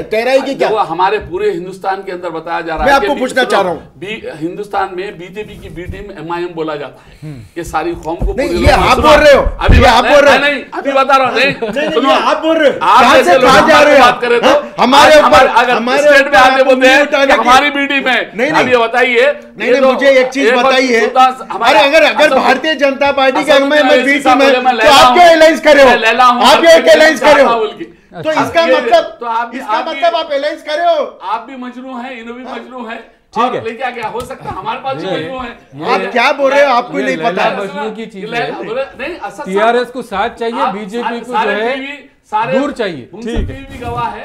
ठहराएगी क्या? हमारे पूरे हिंदुस्तान के अंदर बताया जा रहा है। मैं आपको पूछना चाह रहा हूँ, हिंदुस्तान में बीजेपी की बी टीम एमआईएम बोला जाता है। ये सारी कौम को नहीं, ये आप बोल रहे हो, अभी आप बोल रहे हो, नहीं अभी बता रहा हूँ, नहीं सुनो, आप बोल रहे हो, कहां से कहां जा रहे हो? बात करें तो हमारे ऊपर, अगर स्टेट में आके बोलते हैं कि हमारी बी टीम है, अब ये बताइए। नहीं, मुझे एक चीज बताइए, अगर भारतीय जनता पार्टी का एमआईएम बीच में तो आप क्यों अलायंस करे हो? आप क्यों अलायंस करे हो? तो इसका मतलब आप अलायंस करे हो। आप भी मजनू है, इन्हों भी मजनू है, ठीक है, लेकिन क्या हो सकता है, हमारे पास भी मजनू है। आप क्या बोल रहे हो, आपको नहीं पता। मजनू की चीज है, टीआरएस को साथ चाहिए, बीजेपी को जो है दूर चाहिए। ठीक है,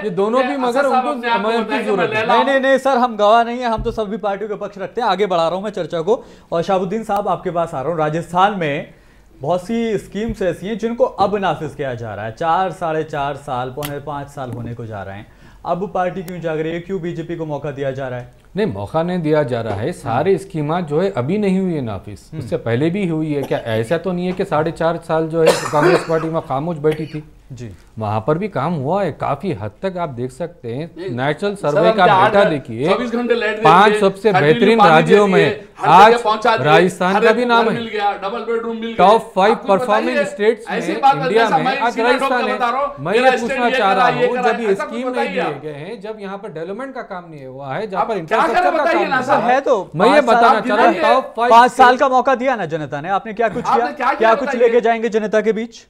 ये दोनों भी, मगर उनको एमआईएम की जरूरत है। नहीं सर, हम गवाह नहीं है, हम तो सभी पार्टियों के पक्ष रखते हैं। आगे बढ़ा रहा हूं मैं चर्चा को, और शहाबुद्दीन साहब आपके पास आ रहा हूं। राजस्थान में बहुत सी स्कीम्स ऐसी हैं जिनको अब नाफिज किया जा रहा है। 4, 4.5 साल, 4.5 साल होने को जा रहे हैं। अब पार्टी क्यों जाग रही है? क्यों बीजेपी को मौका दिया जा रहा है? नहीं, मौका नहीं दिया जा रहा है। सारे स्कीमा जो है अभी नहीं हुई है नाफिज, उससे पहले भी हुई है। क्या ऐसा तो नहीं है कि 4.5 साल जो है कांग्रेस पार्टी में खामोश बैठी थी? जी, वहां पर भी काम हुआ है काफी हद तक। आप देख सकते हैं नेशनल सर्वे का डाटा देखिए, 24 घंटे लाइट 5 सबसे बेहतरीन राज्यों में आज राजस्थान का भी नाम है। डबल बेडरूम मिल गया, टॉप 5 परफॉर्मिंग स्टेट्स में इंडिया में आज राजस्थान है। मैं ये पूछना चाह रहा हूँ, जब ये स्कीम नहीं दिए गए हैं, जब यहाँ पर डेवलपमेंट का काम नहीं हुआ है, जहाँ पर इंफ्रास्ट्रक्चर का काम ऐसा है, तो मैं ये बताना चाह रहा हूँ टॉप 5 साल का मौका दिया ना जनता ने, आपने क्या कुछ किया? क्या कुछ लेके जाएंगे जनता के बीच?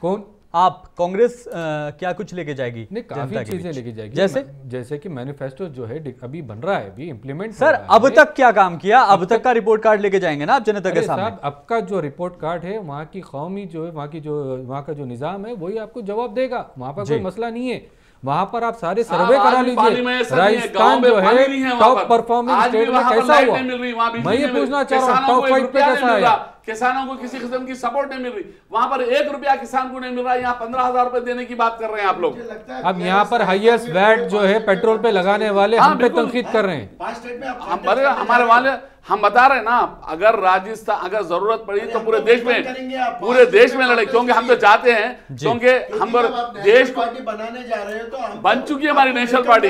कौन? आप कांग्रेस क्या कुछ लेके जाएगी? नहीं, काफी चीजें लेके जाएगी। जैसे कि मैनिफेस्टो जो है अभी बन रहा है, अभी इम्प्लीमेंट सर अब तक क्या काम किया? अब तक का रिपोर्ट कार्ड लेके जाएंगे ना आप जनता के सामने? अब का जो रिपोर्ट कार्ड है, वहाँ की कौमी जो है, वहाँ का जो निजाम है, वही आपको जवाब देगा। वहाँ पर कोई मसला नहीं है। वहां पर आप सारे सर्वे करा लीजिए, राजस्थान जो है टॉप परफॉर्मिंग स्टेट में कैसा हुआ। मैं ये पूछना चाह रहा हूँ टॉप 5 पे कैसा है? किसानों को किसी किस्म की सपोर्ट नहीं मिल रही, वहां पर 1 रुपया किसान को नहीं मिल रहा, यहाँ 15,000 रुपए देने की बात कर रहे हैं आप लोग। अब यहाँ पर हाईएस्ट वैट जो है पेट्रोल पे लगाने वाले हम पे तनकीद कर रहे हैं। हमारे वाले हम बता रहे हैं ना, अगर राजस्थान अगर जरूरत पड़ी तो पूरे देश में लड़े, क्योंकि हम तो चाहते हैं, क्योंकि हम देश को बनाने जा रहे हैं, तो बन चुकी है हमारी नेशनल पार्टी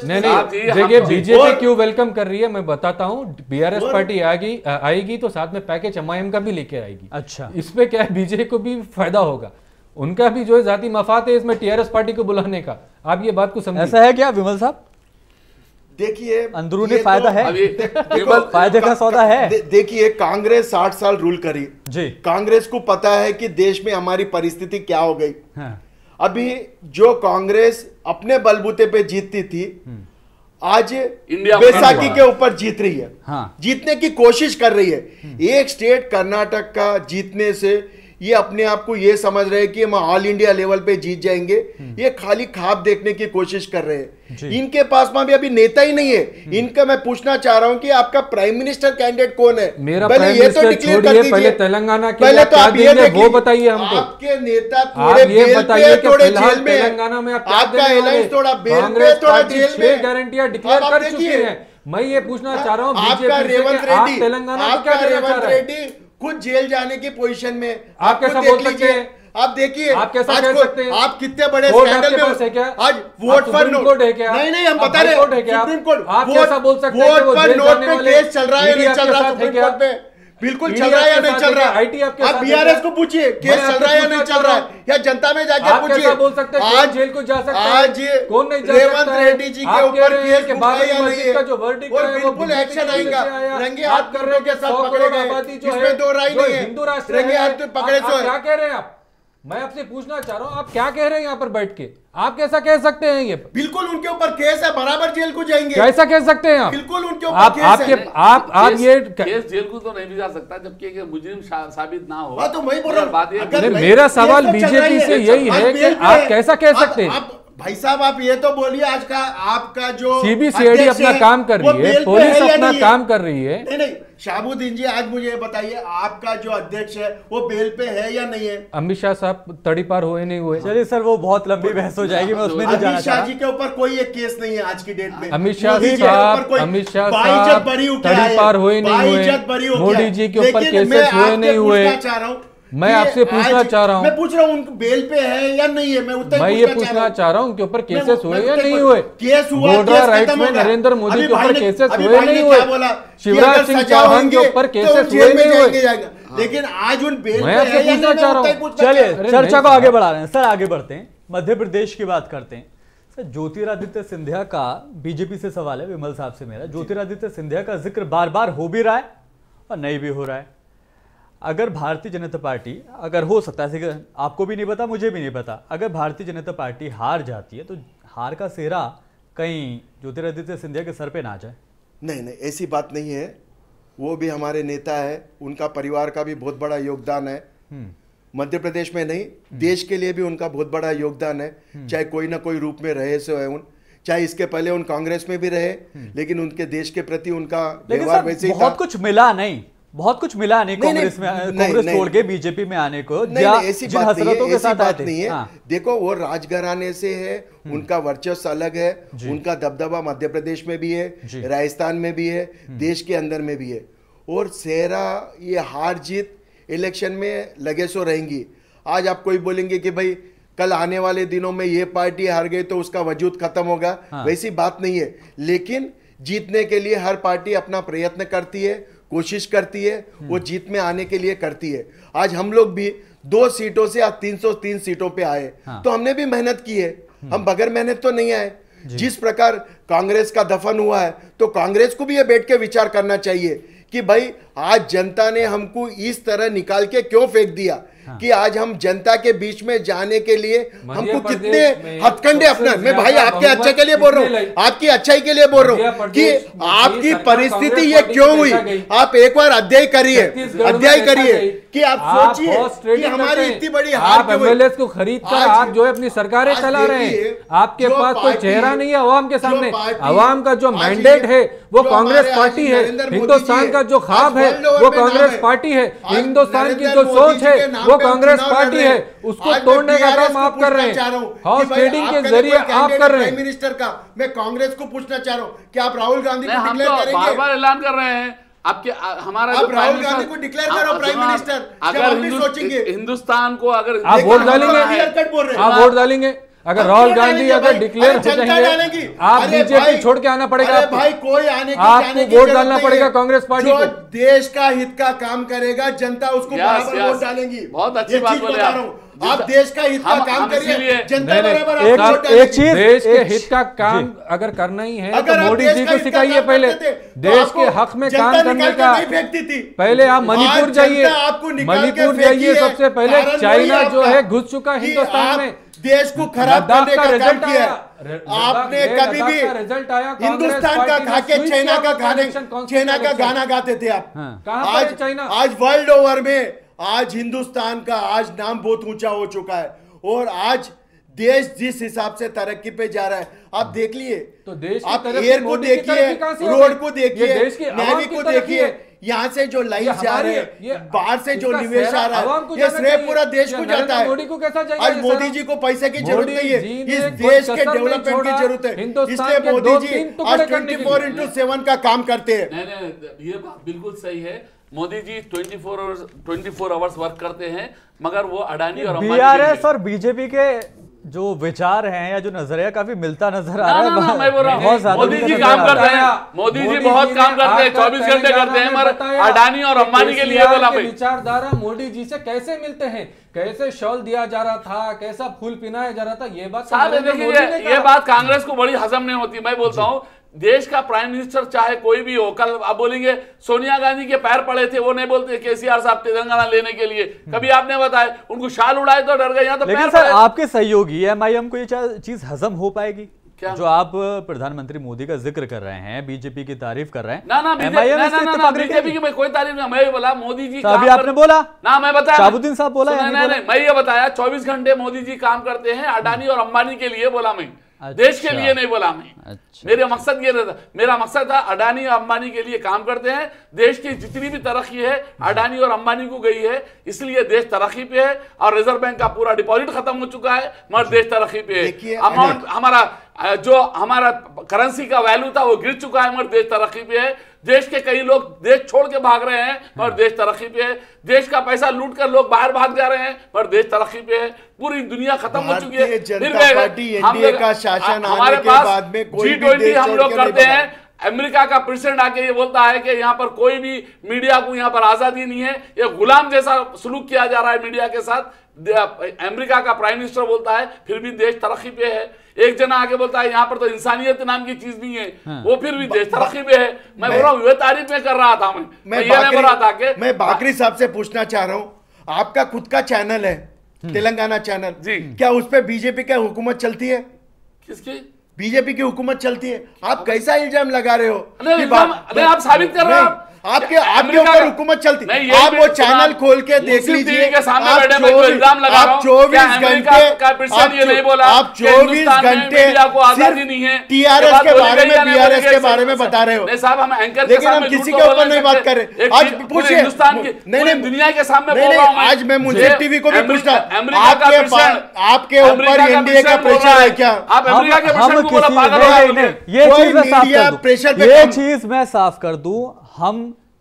नहीं, देखिए बीजेपी क्यों वेलकम कर रही है मैं बताता हूँ। बीआरएस पार्टी आएगी तो साथ में पैकेज एमआईएम का भी लेकर आएगी। अच्छा, इस पे क्या है, बीजेपी को भी फायदा होगा, उनका भी जो है जाती मफाद है इसमें टीआरएस पार्टी को बुलाने का। आप ये बात को समझिए। ऐसा है क्या विमल साहब? देखिए अंदरूनी फायदा है, फायदे का सौदा है। देखिए कांग्रेस 60 साल रूल करी जी, कांग्रेस को पता है कि देश में हमारी परिस्थिति क्या हो गई। हाँ। अभी जो कांग्रेस अपने बलबूते पे जीतती थी, आज इंडिया बैसाखी के ऊपर जीत रही है। हाँ। जीतने की कोशिश कर रही है। एक स्टेट कर्नाटक का जीतने से ये अपने आप को ये समझ रहे हैं कि हम ऑल इंडिया लेवल पे जीत जाएंगे। ये खाली ख्वाब देखने की कोशिश कर रहे हैं। इनके पास में भी अभी नेता ही नहीं है। इनका मैं पूछना चाह रहा हूं कि आपका प्राइम मिनिस्टर कैंडिडेट कौन है? मेरा पहले ये तो डिक्लेयर कर दीजिए। पहले तेलंगाना के पहले तो आप ये देखिए, वो बताइए हमको। आपके नेता थोड़े बेल पे, थोड़े जेल में। तेलंगाना में आपका अलायंस थोड़ा बेल पे, थोड़ा जेल में। 6 गारंटियां डिक्लेयर कर चुकी है। मैं ये पूछना चाह रहा हूँ आपका रेवंत रेड्डी, तेलंगाना को क्या आपका देना चाह रेवंत रहे हैं? रेड्डी खुद जेल जाने की पोजीशन में। आप कैसा बोल सकते हैं? आप देखिए, आप कैसा कह सकते हैं? आप कितने बड़े कोर्ट स्कैंडल आपके में पास है क्या? आज वोट पर नोट कोर्ट है क्या? नहीं हम बता रहे कोर्ट है क्या? सुप्रीम कोर्ट आप कैसा बोल सकते हैं? वोट पर नोट पे केस चल रहा है नहीं चल रहा सुप्रीम कोर्ट पे? बिल्कुल चल रहा है या नहीं चल रहा? आप बीआरएस को पूछिए केस चल रहा है या नहीं चल रहा है, या जनता में जाके पूछिए। बोल सकते हैं आज जेल को जा सकते हैं, आज कौन नहीं जा रेवंत रेड्डी जी के ऊपर केस उठा या नहीं है, का जो वर्डिक्ट और है वो बिल्कुल एक्शन आएगा। रंगे हाथ कर रहे के साथ पकड़े गए, इसमें दो राय नहीं है। हिंदू राष्ट्र रंगे हाथ पे पकड़े तो क्या कह रहे हैं आप? मैं आपसे पूछना चाह रहा हूं, आप क्या कह रहे हैं यहाँ पर बैठ के? आप कैसा कह सकते हैं? ये बिल्कुल उनके ऊपर केस है, बराबर जेल को जाएंगे। कैसा कह सकते हैं आप? बिल्कुल उनके ऊपर केस है। आप ये केस जेल को तो नहीं भी जा सकता जबकि मुजरिम साबित ना हो। तो मैं बोल रहा हूं, मेरा सवाल बीजेपी से यही है कि आप कैसा कह सकते हैं? भाई साहब आप ये तो बोलिए, आज का आपका जो सीबीसीआईडी अपना काम कर रही है, पुलिस अपना काम कर रही है। नहीं शाहबुद्दीन जी, आज मुझे बताइए आपका जो अध्यक्ष है वो बेल पे है या नहीं है? अमित शाह साहब तड़ीपार हुए नहीं हुए? चलिए सर, वो बहुत लंबी बहस हो जाएगी, मैं उसमें नहीं जाना अमित शाह जी के ऊपर कोई एक केस नहीं है आज की डेट में। अमित शाह साहब तड़ीपार हुए नहीं हुए, मोदी जी के ऊपर केसेस हुए नहीं हुए। मैं आपसे पूछना चाह रहा हूँ, मैं पूछ रहा हूँ उनको बेल पे है या नहीं है? मैं ये पूछना चाह रहा हूँ उनके ऊपर केसेस हुए या नहीं हुए? केस हुआ, गोड्रा राइट्स में नरेंद्र मोदी के ऊपर केसेस हुए नहीं हुए? शिवराज सिंह चौहान के ऊपर केसेस हुए नहीं हुए? लेकिन आज उन बेल मैं आपसे पूछना चाह रहा हूँ। चलिए चर्चा को आगे बढ़ा रहे हैं सर, आगे बढ़ते हैं, मध्य प्रदेश की बात करते हैं। सर ज्योतिरादित्य सिंधिया का, बीजेपी से सवाल है विमल साहब से मेरा, ज्योतिरादित्य सिंधिया का जिक्र बार बार हो भी रहा है और नहीं भी हो रहा है। अगर भारतीय जनता पार्टी, अगर हो सकता है, आपको भी नहीं पता मुझे भी नहीं पता, अगर भारतीय जनता पार्टी हार जाती है तो हार का सेहरा कहीं ज्योतिरादित्य सिंधिया के सर पे ना जाए? नहीं ऐसी बात नहीं है। वो भी हमारे नेता है, उनका परिवार का भी बहुत बड़ा योगदान है। मध्य प्रदेश में नहीं, देश के लिए भी उनका बहुत बड़ा योगदान है। चाहे कोई ना कोई रूप में रहे से है, चाहे इसके पहले उन कांग्रेस में भी रहे, लेकिन उनके देश के प्रति उनका व्यवहार वैसे ही था। बहुत कुछ मिला नहीं, बहुत कुछ मिला नहीं कांग्रेस में, कांग्रेस छोड़ के बीजेपी में आने को। ऐसी बात नहीं है। देखो वो राजघराने से है, उनका वर्चस्व अलग है, उनका दबदबा मध्य प्रदेश में भी है, राजस्थान में भी है, देश के अंदर में भी है। और सेहरा ये हार जीत इलेक्शन में लगे सो रहेंगी। आज आप कोई बोलेंगे कि भाई कल आने वाले दिनों में ये पार्टी हार गई तो उसका वजूद खत्म होगा, वैसी बात नहीं है। लेकिन जीतने के लिए हर पार्टी अपना प्रयत्न करती है, कोशिश करती है, वो जीत में आने के लिए करती है। आज हम लोग भी 2 सीटों से आज 303 सीटों पे आए, तो हमने भी मेहनत की है, हम बगैर मेहनत तो नहीं आए। जिस प्रकार कांग्रेस का दफन हुआ है, तो कांग्रेस को भी ये बैठ के विचार करना चाहिए कि भाई आज जनता ने हमको इस तरह निकाल के क्यों फेंक दिया, कि आज हम जनता के बीच में जाने के लिए हमको कितने हथकंडे अपना, मैं भाई आपके अच्छे के लिए बोल रहा हूँ, आपकी अच्छाई के लिए बोल रहा हूँ कि आपकी परिस्थिति ये क्यों हुई। आप एक बार अध्ययन करिए कि आप सोचिए कि हमारी इतनी बड़ी आप एमएलए को खरीद कर आप जो है अपनी सरकारें चला रहे हैं, आपके पास कोई चेहरा नहीं है अवाम के सामने। अवाम का जो मैंडेट है वो कांग्रेस पार्टी है, हिंदुस्तान का जो ख्वाब है वो कांग्रेस पार्टी है, हिंदुस्तान की जो सोच है वो कांग्रेस पार्टी है, उसको तोड़ने का काम आप कर रहे हैं, हाउस ट्रेडिंग के जरिए आप कर रहे हैं। प्राइम मिनिस्टर का मैं कांग्रेस को पूछना चाह रहा हूं कि आप राहुल गांधी को हम डिक्लेयर तो करेंगे? बार-बार ऐलान कर रहे हैं आपके हमारा आप राहुल गांधी को डिक्लेयर करो प्राइम मिनिस्टर, अगर हिंदुस्तान को अगर आप वोट डालेंगे, आप वोट डालेंगे, अगर राहुल गांधी अगर डिक्लेयर हो जाएंगे आप बीजेपी छोड़ के आना पड़ेगा आपको, भाई कोई आने की आपको वोट डालना पड़ेगा कांग्रेस पार्टी को। देश का हित का काम करेगा जनता उसको बराबर वोट डालेगी। बहुत अच्छी बात बोले आप देश का हित का काम करिए, जनता बराबर एक चीज, देश के हित का काम अगर करना ही है तो मोदी जी को सिखाइए पहले देश के हक में काम करने का। पहले आप मणिपुर जाइए, मणिपुर जाइए, सबसे पहले चाइना जो है घुस चुका हिंदुस्तान में, देश को खराब करने का काम किया। आपने कभी भी रिजल्ट आया हिंदुस्तान का खा के चाइना का गाना गाते थे आप? आज चाइना, आज वर्ल्ड ओवर में आज हिंदुस्तान का आज नाम बहुत ऊंचा हो चुका है, और आज देश जिस हिसाब से तरक्की पे जा रहा है आप देख लिए, तो देश आप एयर को देखिए, रोड को देखिए, नेवी को देखिए, यहाँ से जो लाइन जा रहे हैं, बाहर से जो निवेश आ रहा है, ये श्रेय पूरा देश को जाता है। मोदी को कैसा चाहिए? आज मोदी जी को पैसे की जरूरत नहीं है, इस देश के डेवलपमेंट की जरूरत है, इसलिए मोदी जी आज 24/7 का काम करते हैं। नहीं, ये बात बिल्कुल सही है। मोदी जी 24 आवर्स वर्क करते हैं, मगर वो अडानी और अंबानी बीआरएस और बीजेपी के जो विचार हैं या जो नजरिया काफी मिलता नजर आ रहा है। मैं बोल रहा हूं मोदी जी काम करते हैं, मोदी जी बहुत काम करते हैं, 24 घंटे करते हैं, मगर अडानी और अंबानी के लिए बोला भाई विचारधारा मोदी जी से कैसे मिलते हैं, कैसे शॉल दिया जा रहा था, कैसा फूल पिनाया जा रहा था, ये बात देखिए, ये बात कांग्रेस को बड़ी हजम नहीं होती। मैं बोलता हूँ देश का प्राइम मिनिस्टर चाहे कोई भी हो, कल आप बोलेंगे सोनिया गांधी के पैर पड़े थे, वो नहीं बोलते केसीआर साहब तेलंगाना लेने के लिए, कभी आपने बताया उनको शाल उड़ाए तो डर गए, यहाँ तो पैर पड़े। आपके सहयोगी एमआईएम को ये चीज हजम हो पाएगी क्या? जो आप प्रधानमंत्री मोदी का जिक्र कर रहे हैं, बीजेपी की तारीफ कर रहे हैं, ना बीजेपी की कोई तारीफ नहीं, मैं बोला मोदी जी अभी आपने बोला ना, मैं बताया शाहबुद्दीन साहब बोला, नहीं मैं ये बताया 24 घंटे मोदी जी काम करते हैं अडानी और अंबानी के लिए बोला, मैं देश के लिए नहीं बोला मैं। मेरा मकसद ये रहता, मेरा मकसद था अडानी और अंबानी के लिए काम करते हैं, देश की जितनी भी तरक्की है अडानी और अंबानी को गई है, इसलिए देश तरक्की पे है, और रिजर्व बैंक का पूरा डिपॉजिट खत्म हो चुका है, मगर देश तरक्की पे है। अमाउंट हमारा जो हमारा करेंसी का वैल्यू था वो गिर चुका है, मगर देश तरक्की पे है। देश के कई लोग देश छोड़ के भाग रहे हैं, पर देश तरक्की पे है। देश का पैसा लूट कर लोग बाहर भाग जा रहे हैं, पर देश तरक्की पे है। पूरी दुनिया खत्म हो चुकी है। हमारे पास G20 हम लोग करते हैं, अमेरिका का प्रेसिडेंट आके ये बोलता है कि यहाँ पर कोई भी मीडिया को यहाँ पर आजादी नहीं है, ये गुलाम जैसा सलूक किया जा रहा है मीडिया के साथ। अमेरिका का प्राइम मिनिस्टर बोलता है फिर भी देश तरक्की पे है। एक जना आगे बोलता है यहाँ पर तो इंसानियत नाम की चीज नहीं है, वो फिर भी देश तरक्की पे है। मैं बोल रहा हूँ ये तारीफ में कर रहा था, मैं ये नहीं बोल रहा था कि मैं बाकरी साहब से पूछना चाह रहा हूँ, आपका खुद का चैनल है तेलंगाना चैनल, क्या उस पर बीजेपी की हुकूमत चलती है? किसकी? बीजेपी की हुकूमत चलती है। आप कैसा इल्जाम लगा रहे हो? आप साबित कर रहे हो, आपके ऊपर हुकूमत चलती है। आप वो चैनल खोल के देख लीजिए, के सामने बैठे मैं इल्जाम लगा रहा हूं, 24 घंटे ये नहीं बोला आप 24 घंटे को आजादी नहीं है, टीआरएस के बारे में, बीआरएस के बारे में बता रहे हो। नहीं साहब, हम एंकर लेकिन हम किसी के ऊपर नहीं बात कर रहे। आज पूछिए हिंदुस्तान की, नहीं दुनिया के सामने बोल रहा हूं। आज मैं मुंसिफ टीवी को भी पूछता, आपके ऊपर एनडीए का प्रेशर है क्या? आप अमेरिका के प्रेसिडेंट को बोला पागल हो गए? ये चीज मैं साफ कर दूं, हम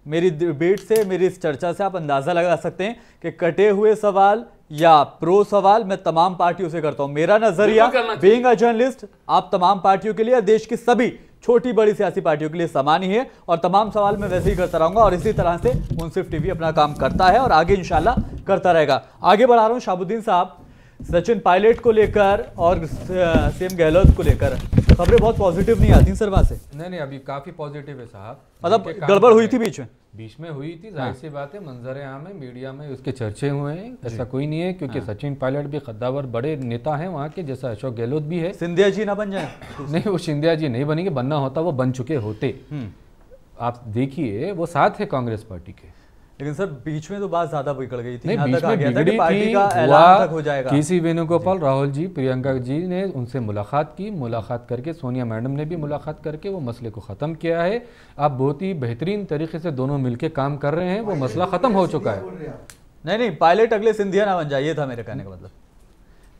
मेरी डिबेट से, मेरी इस चर्चा से आप अंदाजा लगा सकते हैं कि कटे हुए सवाल या प्रो सवाल मैं तमाम पार्टियों से करता हूं। मेरा नजरिया बीइंग अ जर्नलिस्ट आप तमाम पार्टियों के लिए, देश की सभी छोटी बड़ी सियासी पार्टियों के लिए समान ही है और तमाम सवाल मैं वैसे ही करता रहूंगा और इसी तरह से मुंसिफ टीवी अपना काम करता है और आगे इंशाल्लाह करता रहेगा। आगे बढ़ा रहा हूं शहाबुद्दीन साहब, सचिन पायलट को लेकर और सीएम गहलोत को लेकर खबरें बहुत पॉजिटिव नहीं आती सर वहां से। नहीं, अभी काफी पॉजिटिव है साहब। मतलब गड़बड़ हुई थी बीच में हुई थी, जाहिर सी बात है, मंजर आम है, मीडिया में उसके चर्चे हुए हैं, ऐसा कोई नहीं है, क्योंकि सचिन पायलट भी कद्दावर बड़े नेता हैं वहाँ के, जैसा अशोक गहलोत भी है। सिंधिया जी ना बन जाए नहीं, वो सिंधिया जी नहीं बनेंगे, बनना होता वो बन चुके होते। आप देखिए वो साथ है कांग्रेस पार्टी के, लेकिन सर बीच में तो बात ज्यादा बिगड़ गई थी। नहीं, बीच में बिगड़ी पार्टी का ऐलान तक हो जाएगा। केसी वेणुगोपाल, राहुल जी, प्रियंका जी ने उनसे मुलाकात की, मुलाकात करके सोनिया मैडम ने भी मुलाकात करके वो मसले को ख़त्म किया है। अब बहुत ही बेहतरीन तरीके से दोनों मिलके काम कर रहे हैं, वो मसला ख़त्म हो चुका है। नहीं, पायलट अगले सिंधिया ना बन जाए, ये था मेरे कहने का मतलब।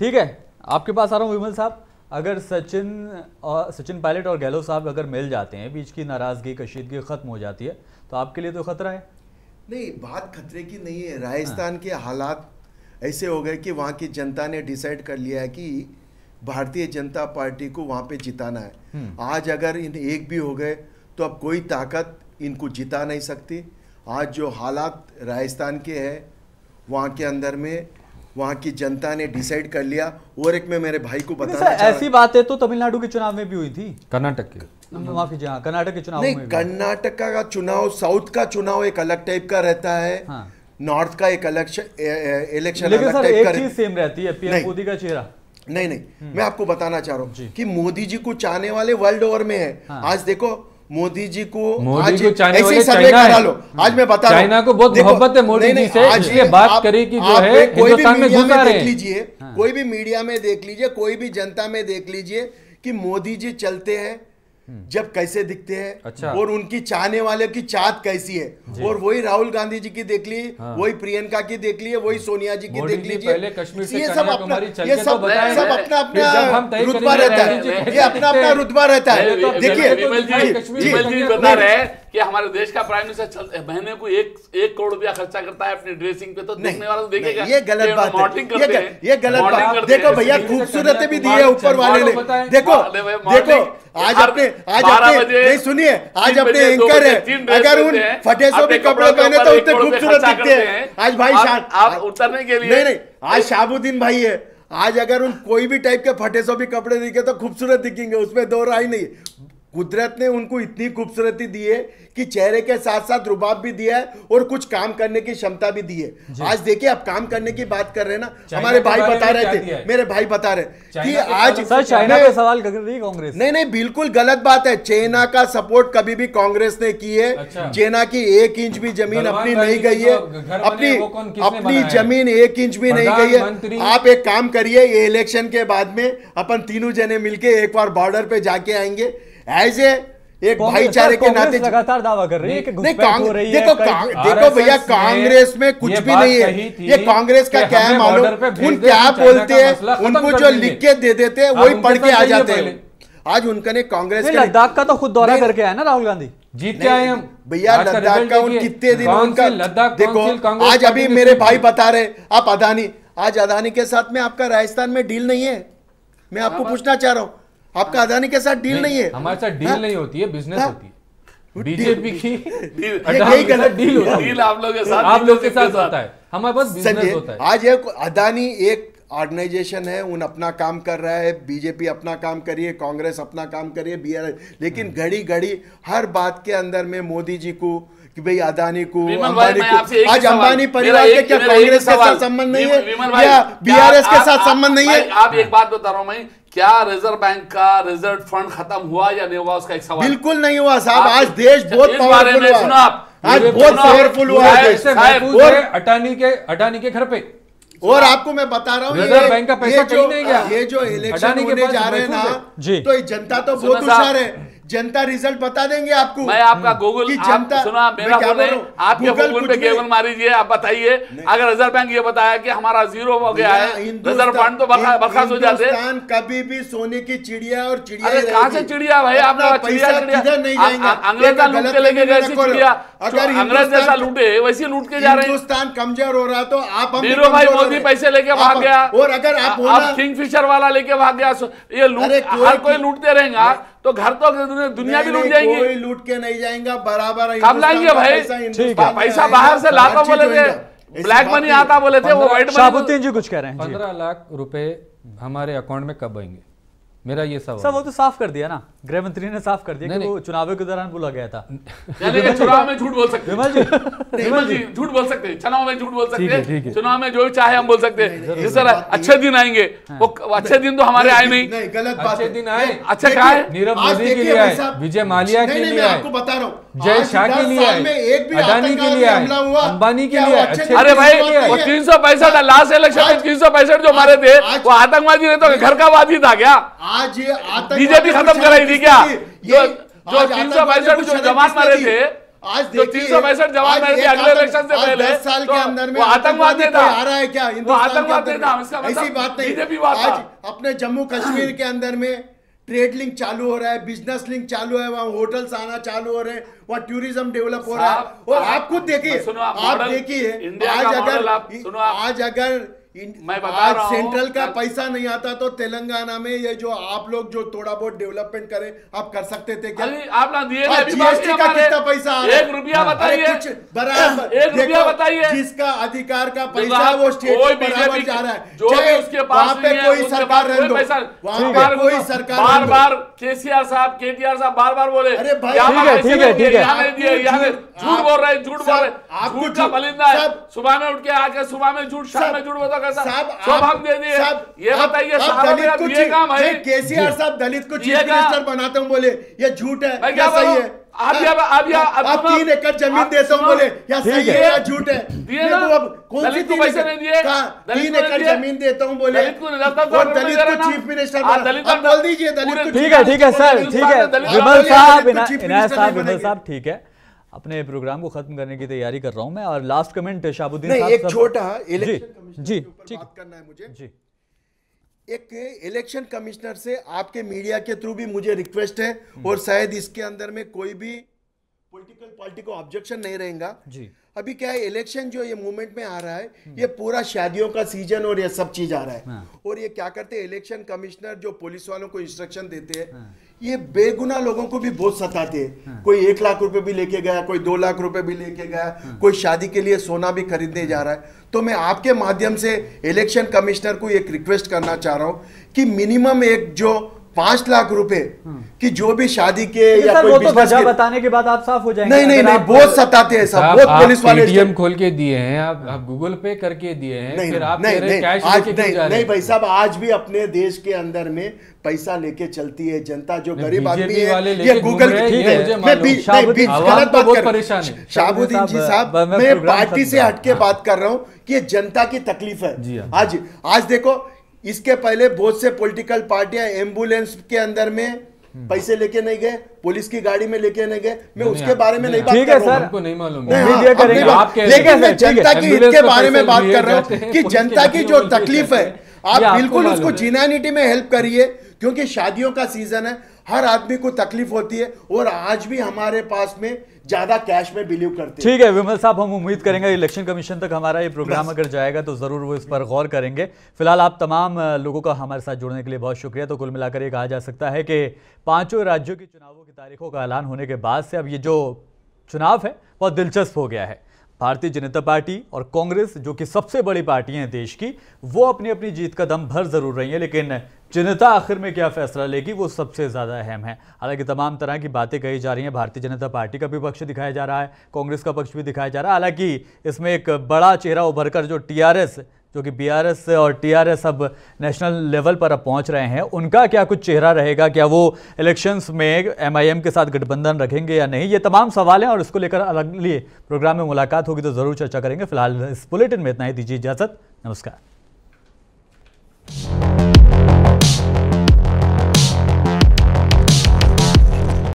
ठीक है, आपके पास आ रहा हूँ विमल साहब। अगर सचिन पायलट और गहलोत साहब अगर मिल जाते हैं, बीच की नाराजगी कशीदगी खत्म हो जाती है, तो आपके लिए तो खतरा है? नहीं, बात खतरे की नहीं है। राजस्थान के हालात ऐसे हो गए कि वहाँ की जनता ने डिसाइड कर लिया है कि भारतीय जनता पार्टी को वहाँ पे जिताना है। आज अगर इन एक भी हो गए तो अब कोई ताकत इनको जिता नहीं सकती। आज जो हालात राजस्थान के हैं वहाँ के अंदर में वहाँ की जनता ने डिसाइड कर लिया। और एक मैं मेरे भाई को बताना ऐसी बातें तो तमिलनाडु के चुनाव में भी हुई थी, कर्नाटक के, माफ कीजिए, हाँ, कर्नाटक के चुनाव नहीं, में कर्नाटक का चुनाव, साउथ का चुनाव एक अलग टाइप का रहता है, हाँ। नॉर्थ का एक इलेक्शन लेकिन अलग सर टाइप एक का चीज सेम रहती है, पीएम मोदी का चेहरा। नहीं, मैं आपको बताना चाह रहा हूँ कि मोदी जी को चाहने वाले वर्ल्ड ओवर में है। हाँ। आज देखो मोदी जी को चाहने वाले सर्वे करा लो। आज मैं बता रहा हूँ, चाइना को बहुत मोहब्बत है मोदी जी से, इसलिए बात करें कि जो है हिंदुस्तान में घुसा रहे हैं। कोई भी मीडिया में देख लीजिए, कोई भी जनता में देख लीजिए कि मोदी जी चलते हैं जब कैसे दिखते हैं। अच्छा। और उनकी चाहने वाले की चाहत कैसी है। और वही राहुल गांधी जी की देख ली, वही प्रियंका की देख ली, वही सोनिया जी की देख लीजिए। पहले कश्मीर से ये सब अपना अपना रुतबा रुतबा रहता है, ये अपना अपना रुतबा रहता है। देखिए जी बता रहे हैं कि हमारे देश का प्राइम मिनिस्टर महीने को 1 करोड़ रुपया खर्चा करता है अपनी ड्रेसिंग पे, तो देखने वाला तो देखेगा। ये गलत बात है, ये गलत बात। देखो भैया, खूबसूरत भी दी है ऊपर वाले ने। देखो आज अपने नहीं सुनिए, आज अपने एंकर है, अगर उन फटेसों के कपड़े पहने तो उतने खूबसूरत दिखते हैं। आज भाई आप उतरने के लिए नहीं, आज शहाबुद्दीन भाई है, आज अगर उन कोई भी टाइप के फटेसों भी कपड़े दिखे तो खूबसूरत दिखेंगे, उसमें दो राय नहीं। कुदरत ने उनको इतनी खूबसूरती दी है कि चेहरे के साथ साथ रुबाब भी दिया है और कुछ काम करने की क्षमता भी दी है। आज देखिए, आप काम करने की बात कर रहे हैं ना, हमारे भाई बता रहे थे, मेरे भाई बता रहे कि आज सर चाइना पे सवाल कर रही है कांग्रेस। नहीं, बिल्कुल गलत बात है। चाइना का सपोर्ट कभी भी कांग्रेस ने की है। चाइना की 1 इंच भी जमीन अपनी नहीं गई है, अपनी जमीन 1 इंच भी नहीं गई है। आप एक काम करिए, ये इलेक्शन के बाद में अपन तीनों जने मिलके एक बार बॉर्डर पे जाके आएंगे, एज एक भाईचारे के नाते। लगातार दावा कर रही है कि देखो भैया, कांग्रेस में कुछ भी नहीं है। ये कांग्रेस का क्या है मालूम, उन क्या बोलते हैं, उनको जो लिख के दे देते हैं वही पढ़ के आ जाते हैं। आज उनका ने कांग्रेस के लद्दाख का तो खुद दौरा करके आया ना राहुल गांधी, जीत के आए हम भैया। लद्दाख का उन कितने दिन उनका देखो। आज अभी मेरे भाई बता रहे आप अदानी, आज अदानी के साथ में आपका राजस्थान में डील नहीं है। मैं आपको पूछना चाह रहा हूं, आपका अदानी के साथ डील नहीं है। हमारे साथ डील नहीं होती है, बिजनेस होती है। बीजेपी की यही गलत डील होती है, डील आप लोगों के साथ होता है, हमारे पास बिजनेस होता है। आज एक अदानी एक ऑर्गेनाइजेशन है, उन अपना काम कर रहा है, बीजेपी अपना काम करिए, कांग्रेस अपना काम करिए, लेकिन घड़ी घड़ी हर बात के अंदर में मोदी जी को कि भाई अदानी को, अंबानी को। आज अंबानी परिवार के क्या कांग्रेस के साथ संबंध नहीं है या बीआरएस के साथ संबंध नहीं है? आप एक बात बता रहा हूं मैं, क्या रिजर्व बैंक का रिजर्व फंड खत्म हुआ या नहीं हुआ, उसका एक सवाल। बिल्कुल नहीं हुआ साहब। आज देश बहुत पावरफुल हुआ, सुना आप, आज बहुत पावरफुल हुआ है अडानी के घर पे। और आपको मैं बता रहा हूँ, रिजर्व बैंक का पैसा कहीं नहीं गया। ये जो इलेक्शन होने जा रहे हैं ना, तो ये जनता तो बहुत होशियार है। जनता रिजल्ट बता देंगे आपको। मैं आपका गूगल कि जनता सुना मेरा बोले आपके गूगल पे गूगल मारिए, आप बताइए अगर रिजर्व बैंक ये बताया कि हमारा जीरो हो गया है, रिजर्व फंड तो बर्खास्त हो जाते। हिंदुस्तान कभी भी सोने की चिड़िया और चिड़िया अरे कहाँ से चिड़िया भाई, आपका चिड़िया नहीं जाएगा। अंग्रेजा लूट के लेके गए चिड़िया, अगर अंग्रेज जैसा लूटे वैसे लूट के जा रहे हैं। हिंदुस्तान कमजोर हो रहा तो आप नीरू भाई मोदी पैसे लेके भाग गया, और अगर आप किंगफिशर वाला लेके भाग गया, ये लूट हर कोई लूटते रहेगा तो घर तो दुनिया भी लूट जाएगी। कोई लूट के नहीं जाएगा, बराबर कब लाएंगे भाई पैसा बाहर से लाता बोले थे, ब्लैक मनी आता बोले थे, वो व्हाइट मनी। शाहबुद्दीन जी कुछ कह रहे हैं। 15 लाख रुपए हमारे अकाउंट में कब आएंगे, मेरा ये सवाल। सब वो तो साफ कर दिया ना, गृह मंत्री ने साफ कर दिया कि वो चुनाव के दौरान बोला गया था। चुनाव में झूठ बोल सकते हैं, विमल जी झूठ बोल सकते हैं, चुनाव में झूठ बोल सकते हैं, चुनाव में जो भी चाहे हम बोल सकते हैं। जिस तरह अच्छे दिन आएंगे, वो अच्छे दिन तो हमारे आए नहीं। गलत बात। अच्छे दिन आए, अच्छा कहा है, नीरव मोदी के लिए आए, विजय माल्या के लिए आए, आपको बता रहा हूँ, जय शाह के लिए आए, अडानी के लिए आए, अंबानी के लिए आए। अरे भाई वो 365 लास्ट इलेक्शन में 365 जो मारे थे वो आतंकवादी ने तो घर का वादी था क्या? आज बीजेपी खत्म कराई थी क्या? जो 365 जो जवान मारे थे, आज जो 365 जवान मारे थे अगले इलेक्शन से पहले, 10 साल के अंदर में वो आतंकवादी था। आ रहा है क्या? वो आतंकवादी था, ऐसी बात नहीं। बीजेपी बात था। आज अपने जम्मू कश्मीर के अंदर में ट्रेड लिंक चालू हो रहा है, बिजनेस लिंक चालू है, वहाँ होटल्स आना चालू हो रहे हैं, वहाँ टूरिज्म डेवलप हो रहा है। और आप खुद देखिए, आप देखिए आज अगर मैं बता रहा हूं, सेंट्रल का पैसा नहीं आता तो तेलंगाना में ये जो आप लोग जो थोड़ा बहुत डेवलपमेंट करें आप कर सकते थे क्या? आप ना दिए जीएसटी का कितना पैसा आ रहा है? 1 रुपया बताइए, बराबर 1 रुपया बताइए। जिसका अधिकार का पैसा वो स्टेट को बराबर जा रहा है, जो भी उसके पास वहाँ पे कोई सरकार रहने दो, वहाँ पे कोई सरकार बार बार केसीआर साहब केटीआर साहब बार बार बोले, अरे भाई ठीक है झूठ बोल रहे, झूठ बोल रहे, झूठ का बलिंदा है। सुबह में उठ के आके सुबह में झूठ, शाम में झूठ बोलता सब हम दे दिए। ये बताइए दलित को केसीआर साहब दलित को चीफ मिनिस्टर बनाता हूँ बोले, ये झूठ है या सही है? आप 3 एकड़ जमीन देता हूँ बोले, या सही है या झूठ है? कौन सी 3 एकड़ जमीन देता हूँ बोले और दलित को चीफ मिनिस्टर आप बोल दीजिए दलित को। ठीक है सर, ठीक है विमल साहब, इनायत साहब ठीक है। अपने प्रोग्राम को खत्म करने की तैयारी कर रहा हूं मैं, और लास्ट कमेंट शाहबुद्दीन साहब। एक छोटा इलेक्शन कमीशन जी के ऊपर बात करना है मुझे जी। एक इलेक्शन कमिश्नर से आपके मीडिया के थ्रू भी मुझे रिक्वेस्ट है, और शायद इसके अंदर में कोई भी पॉलिटिकल पार्टी को ऑब्जेक्शन नहीं रहेगा जी। अभी क्या है, इलेक्शन जो ये मूवमेंट में आ रहा है, ये पूरा शादियों का सीजन और ये सब चीज आ रहा है। और ये क्या करते हैं, इलेक्शन कमिश्नर जो पुलिस वालों को इंस्ट्रक्शन देते हैं, ये बेगुनाह लोगों को भी बहुत सताते हैं। कोई 1 लाख रुपए भी लेके गया, कोई 2 लाख रुपए भी लेके गया, कोई शादी के लिए सोना भी खरीदने जा रहा है। तो मैं आपके माध्यम से इलेक्शन कमिश्नर को एक रिक्वेस्ट करना चाह रहा हूं कि मिनिमम एक जो 5 लाख रुपए कि जो भी शादी के या कोई बिजनेस के बताने के बाद आप साफ हो जाएंगे। नहीं बहुत सताते हैं सब, बहुत पुलिस वाले एटीएम खोल के दिए हैं, आप गूगल पे करके दिए हैं, फिर आप कह रहे हैं कैश लेके क्यों जा रहे हैं? नहीं भाई साहब, आज भी अपने देश के अंदर में पैसा लेके चलती है जनता, जो गरीब आदमी है ये गूगल गलत बात परेशान है। शाहबुद्दीन जी साहब, मैं पार्टी से हटके बात कर रहा हूँ कि ये जनता की तकलीफ है। आज देखो, इसके पहले बहुत से पॉलिटिकल पार्टियां एम्बुलेंस के अंदर में पैसे लेके नहीं गए, पुलिस की गाड़ी में लेके नहीं गए, मैं उसके बारे में नहीं बात कर रहा हूं, हमको नहीं मालूम, लेकिन मैं जनता की हित के बारे में बात कर रहा हूं कि जनता की जो तकलीफ है, आप बिल्कुल उसको जिनानिटी में हेल्प करिए, क्योंकि शादियों का सीजन है, हर आदमी को तकलीफ होती है, और आज भी हमारे पास में ज्यादा कैश में बिलीव करते हैं। ठीक है विमल साहब, हम उम्मीद करेंगे इलेक्शन कमीशन तक हमारा ये प्रोग्राम अगर जाएगा तो जरूर वो इस पर गौर करेंगे। फिलहाल आप तमाम लोगों का हमारे साथ जुड़ने के लिए बहुत शुक्रिया। तो कुल मिलाकर ये कहा जा सकता है कि 5 राज्यों के चुनावों की तारीखों का ऐलान होने के बाद से अब ये जो चुनाव है बहुत दिलचस्प हो गया है। भारतीय जनता पार्टी और कांग्रेस, जो कि सबसे बड़ी पार्टियां हैं देश की, वो अपनी अपनी जीत का दम भर जरूर रही है, लेकिन जनता आखिर में क्या फैसला लेगी वो सबसे ज़्यादा अहम है। हालांकि तमाम तरह की बातें कही जा रही हैं, भारतीय जनता पार्टी का भी पक्ष दिखाया जा रहा है, कांग्रेस का पक्ष भी दिखाया जा रहा है। हालांकि इसमें एक बड़ा चेहरा उभर कर जो टीआरएस, जो कि बीआरएस और टीआरएस अब नेशनल लेवल पर अब पहुंच रहे हैं, उनका क्या कुछ चेहरा रहेगा, क्या वो इलेक्शंस में एमआईएम के साथ गठबंधन रखेंगे या नहीं, ये तमाम सवाल हैं और इसको लेकर अगले प्रोग्राम में मुलाकात होगी तो ज़रूर चर्चा करेंगे। फिलहाल इस बुलेटिन में इतना ही, दीजिए इजाज़त, नमस्कार।